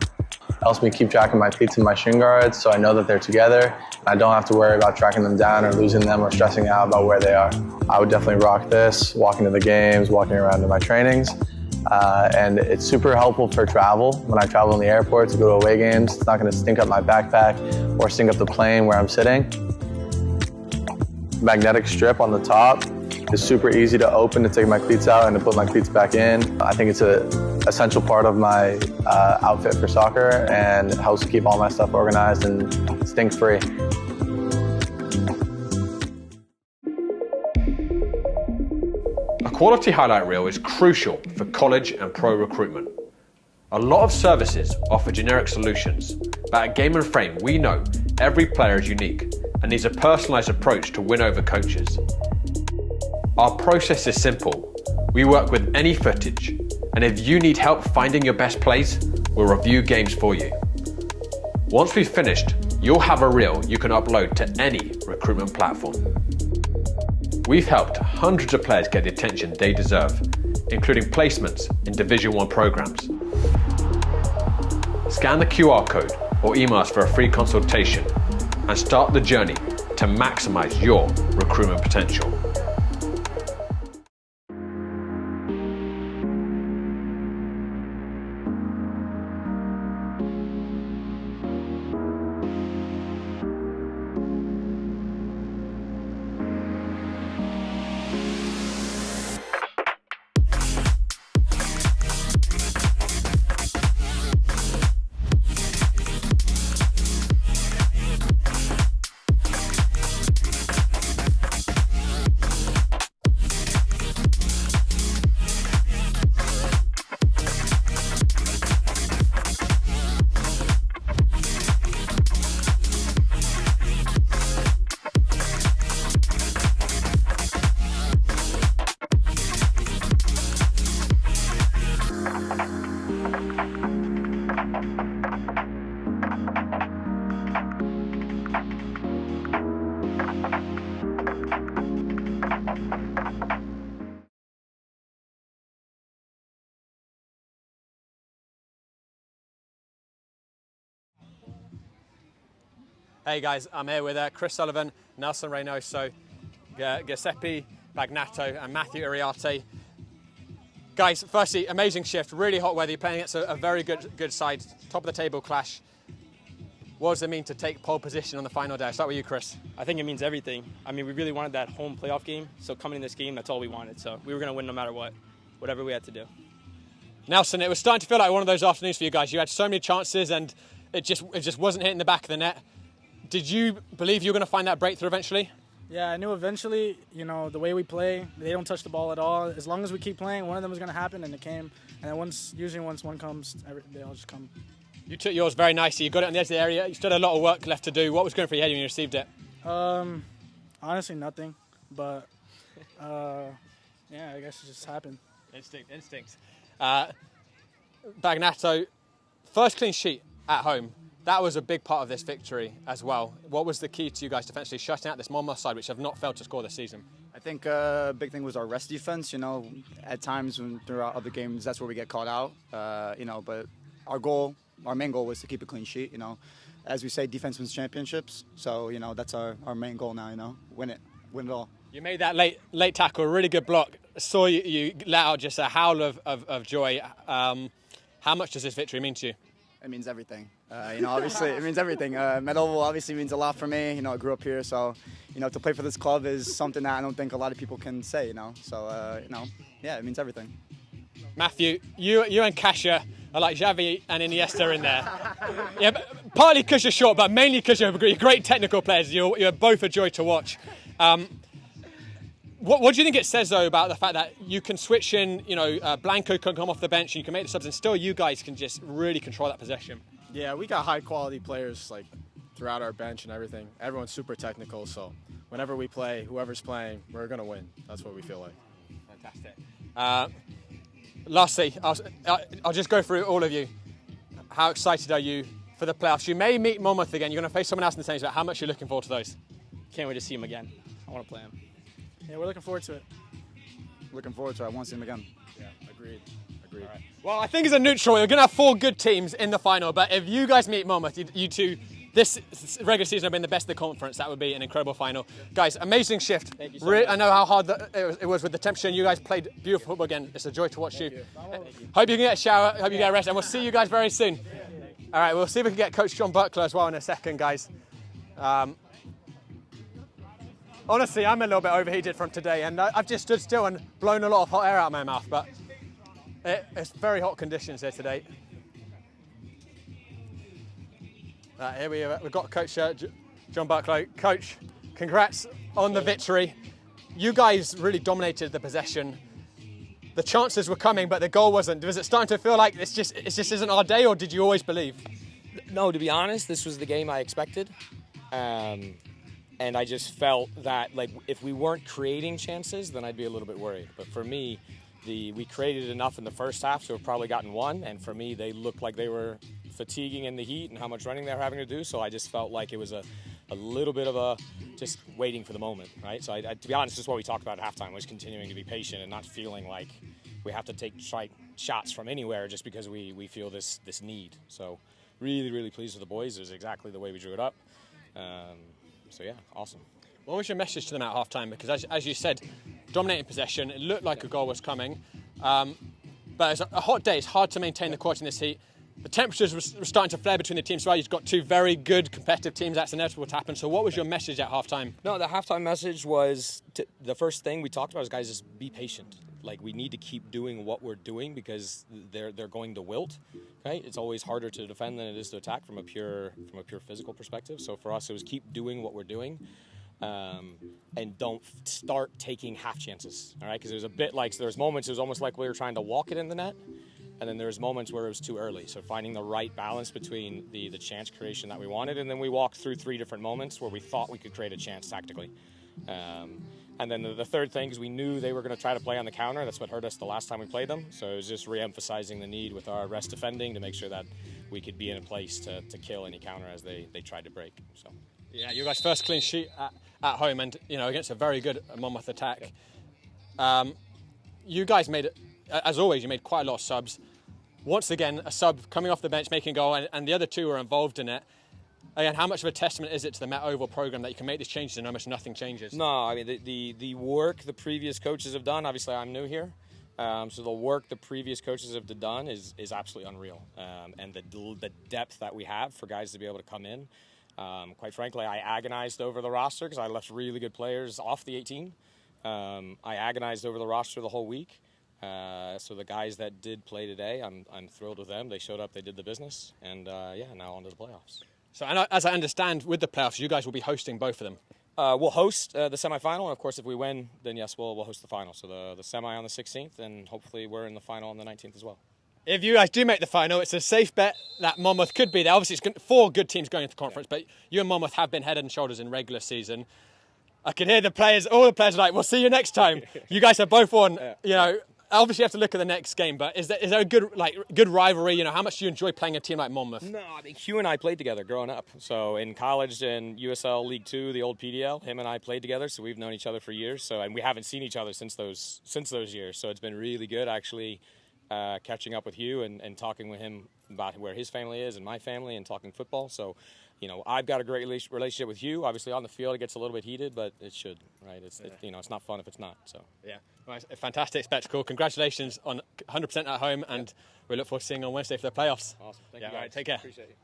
It helps me keep track of my cleats and my shin guards, so I know that they're together, and I don't have to worry about tracking them down or losing them or stressing out about where they are. I would definitely rock this, walking to the games, walking around to my trainings. And it's super helpful for travel. When I travel in the airport to go to away games, it's not going to stink up my backpack or stink up the plane where I'm sitting. Magnetic strip on the top is super easy to open to take my cleats out and to put my cleats back in. I think it's an essential part of my outfit for soccer and helps keep all my stuff organized and stink-free. A quality highlight reel is crucial for college and pro recruitment. A lot of services offer generic solutions, but at Game and Frame we know every player is unique and needs a personalised approach to win over coaches. Our process is simple. We work with any footage, and if you need help finding your best plays, we'll review games for you. Once we've finished, you'll have a reel you can upload to any recruitment platform. We've helped hundreds of players get the attention they deserve, including placements in Division 1 programs. Scan the QR code or email us for a free consultation and start the journey to maximize your recruitment potential. Hey guys, I'm here with Chris Sullivan, Nelson Reynoso, Giuseppe Bagnato and Matthew Uriarte. Guys, firstly, amazing shift, really hot weather. You're playing against a very good side, top of the table clash. What does it mean to take pole position on the final day? I'll start with you, Chris. I think it means everything. I mean, we really wanted that home playoff game, so coming in this game, that's all we wanted. So we were going to win no matter what, whatever we had to do. Nelson, it was starting to feel like one of those afternoons for you guys. You had so many chances and it just wasn't hitting the back of the net. Did you believe you were going to find that breakthrough eventually? Yeah, I knew eventually, you know, the way we play, they don't touch the ball at all. As long as we keep playing, one of them was going to happen, and it came. And then usually once one comes, they all just come. You took yours very nicely. You got it on the edge of the area. You still had a lot of work left to do. What was going through your head when you received it? Honestly, nothing. But Yeah, I guess it just happened. Instinct. Bagnato, first clean sheet at home. That was a big part of this victory as well. What was the key to you guys defensively shutting out this Monmouth side, which have not failed to score this season? I think a big thing was our rest defense. At times throughout other games, that's where we get caught out. But our main goal was to keep a clean sheet. As we say, defense wins championships. So that's our main goal now. Win it all. You made that late tackle, a really good block. Saw you let out just a howl of joy. How much does this victory mean to you? It means everything. Obviously, it means everything. Medal obviously means a lot for me. I grew up here, so to play for this club is something that I don't think a lot of people can say. So yeah, it means everything. Matthew, you and Kasia are like Xavi and Iniesta in there. Yeah, partly because you're short, but mainly because you're great technical players. You're both a joy to watch. What do you think it says, though, about the fact that you can switch in, Blanco can come off the bench and you can make the subs and still you guys can just really control that possession? Yeah, we got high-quality players throughout our bench and everything. Everyone's super technical, so whenever we play, whoever's playing, we're going to win. That's what we feel like. Fantastic. Lastly, I'll just go through all of you. How excited are you for the playoffs? You may meet Monmouth again. You're going to face someone else in the same spot. How much are you looking forward to those? Can't wait to see him again. I want to play him. Yeah, we're looking forward to it. Looking forward to it. I want to see him again. Yeah, agreed. Right. Well, I think as a neutral, you're going to have 4 good teams in the final. But if you guys meet Monmouth, you two, this regular season have been the best of the conference. That would be an incredible final. Guys, amazing shift. Thank you so much. I know how hard it was with the temperature, and you guys played beautiful football again. It's a joy to watch you. Hope you can get a shower. Hope you get a rest, and we'll see you guys very soon. All right, we'll see if we can get Coach John Buckler as well in a second, guys. Honestly, I'm a little bit overheated from today, and I've just stood still and blown a lot of hot air out of my mouth, but it's very hot conditions here today. Here we've got Coach John Buckler. Coach, congrats on the victory. You guys really dominated the possession. The chances were coming, but the goal wasn't. Was it starting to feel like it just isn't our day, or did you always believe? No, to be honest, this was the game I expected. And I just felt that, if we weren't creating chances, then I'd be a little bit worried. But for me, we created enough in the first half to have probably gotten one. And for me, they looked like they were fatiguing in the heat and how much running they were having to do. So I just felt like it was a little bit of just waiting for the moment, right? So to be honest, this is what we talked about at halftime, was continuing to be patient and not feeling like we have to try shots from anywhere just because we feel this need. So really, really pleased with the boys. It was exactly the way we drew it up. So yeah, awesome. What was your message to them at halftime? Because as you said, dominating possession, it looked like a goal was coming. But it's a hot day. It's hard to maintain the quality in this heat. The temperatures were starting to flare between the teams. So you've got 2 very good competitive teams. That's inevitable to happen. So what was your message at halftime? No, the halftime message was the first thing we talked about is, guys, just be patient. We need to keep doing what we're doing because they're going to wilt. Okay, it's always harder to defend than it is to attack from a pure physical perspective. So for us, it was keep doing what we're doing, and don't start taking half chances. All right, because it was a bit like there's moments it was almost like we were trying to walk it in the net, and then there's moments where it was too early. So finding the right balance between the chance creation that we wanted, and then we walked through 3 different moments where we thought we could create a chance tactically. And then the third thing is we knew they were going to try to play on the counter. That's what hurt us the last time we played them. So it was just re-emphasizing the need with our rest defending to make sure that we could be in a place to kill any counter as they tried to break. So yeah, you guys' first clean sheet at home, and against a very good Monmouth attack. You guys made, as always, you made quite a lot of subs. Once again, a sub coming off the bench, making a goal, and the other 2 were involved in it. Again, how much of a testament is it to the Met Oval program that you can make these changes and almost nothing changes? No, I mean, the work the previous coaches have done, obviously I'm new here, so the work the previous coaches have done is absolutely unreal. And the depth that we have for guys to be able to come in. Quite frankly, I agonized over the roster because I left really good players off the 18. I agonized over the roster the whole week. So the guys that did play today, I'm thrilled with them. They showed up, they did the business, and now on to the playoffs. So as I understand, with the playoffs, you guys will be hosting both of them. We'll host the semifinal, and of course, if we win, then yes, we'll host the final. So the semi on the 16th, and hopefully we're in the final on the 19th as well. If you guys do make the final, it's a safe bet that Monmouth could be there. Obviously, it's 4 good teams going into the conference, but you and Monmouth have been head and shoulders in regular season. I can hear the players, all the players are like, we'll see you next time. You guys have both won, you know, obviously you have to look at the next game, but is there a good rivalry? You know, how much do you enjoy playing a team like Monmouth? No, I mean, Hugh and I played together growing up. So in college in USL League 2, the old PDL, him and I played together, so we've known each other for years. So, and we haven't seen each other since those years. So it's been really good actually catching up with Hugh and talking with him about where his family is and my family and talking football. So, you know, I've got a great relationship with Hugh. Obviously on the field it gets a little bit heated, but it should, right? You know, it's not fun if it's not. So yeah, well, it's a fantastic spectacle. Congratulations on 100% at home, and we look forward to seeing you on Wednesday for the playoffs. Awesome. Thank you. you guys. All right, take care. Appreciate it.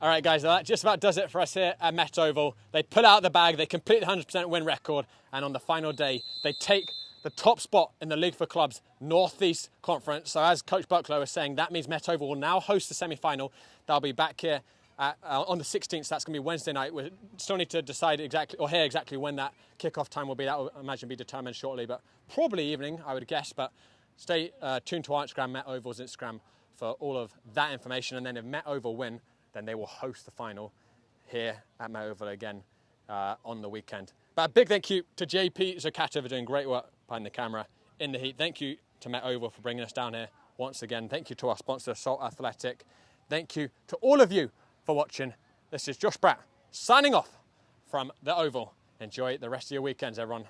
All right, guys, that just about does it for us here at Met Oval. They pull out the bag, they complete the 100% win record, and on the final day, they take the top spot in the League for Clubs Northeast Conference. So as Coach Bucklow was saying, that means Met Oval will now host the semi-final. They'll be back here on the 16th, so that's going to be Wednesday night. We still need to decide exactly, or hear exactly when that kickoff time will be. That will, I imagine, be determined shortly, but probably evening, I would guess. But stay tuned to our Instagram, Met Oval's Instagram, for all of that information. And then if Met Oval win, then they will host the final here at Met Oval again on the weekend. But a big thank you to JP Zakata for doing great work behind the camera in the heat. Thank you to Met Oval for bringing us down here once again. Thank you to our sponsor, Salt Athletic. Thank you to all of you for watching. This is Josh Pratt signing off from the Oval. Enjoy the rest of your weekends, everyone.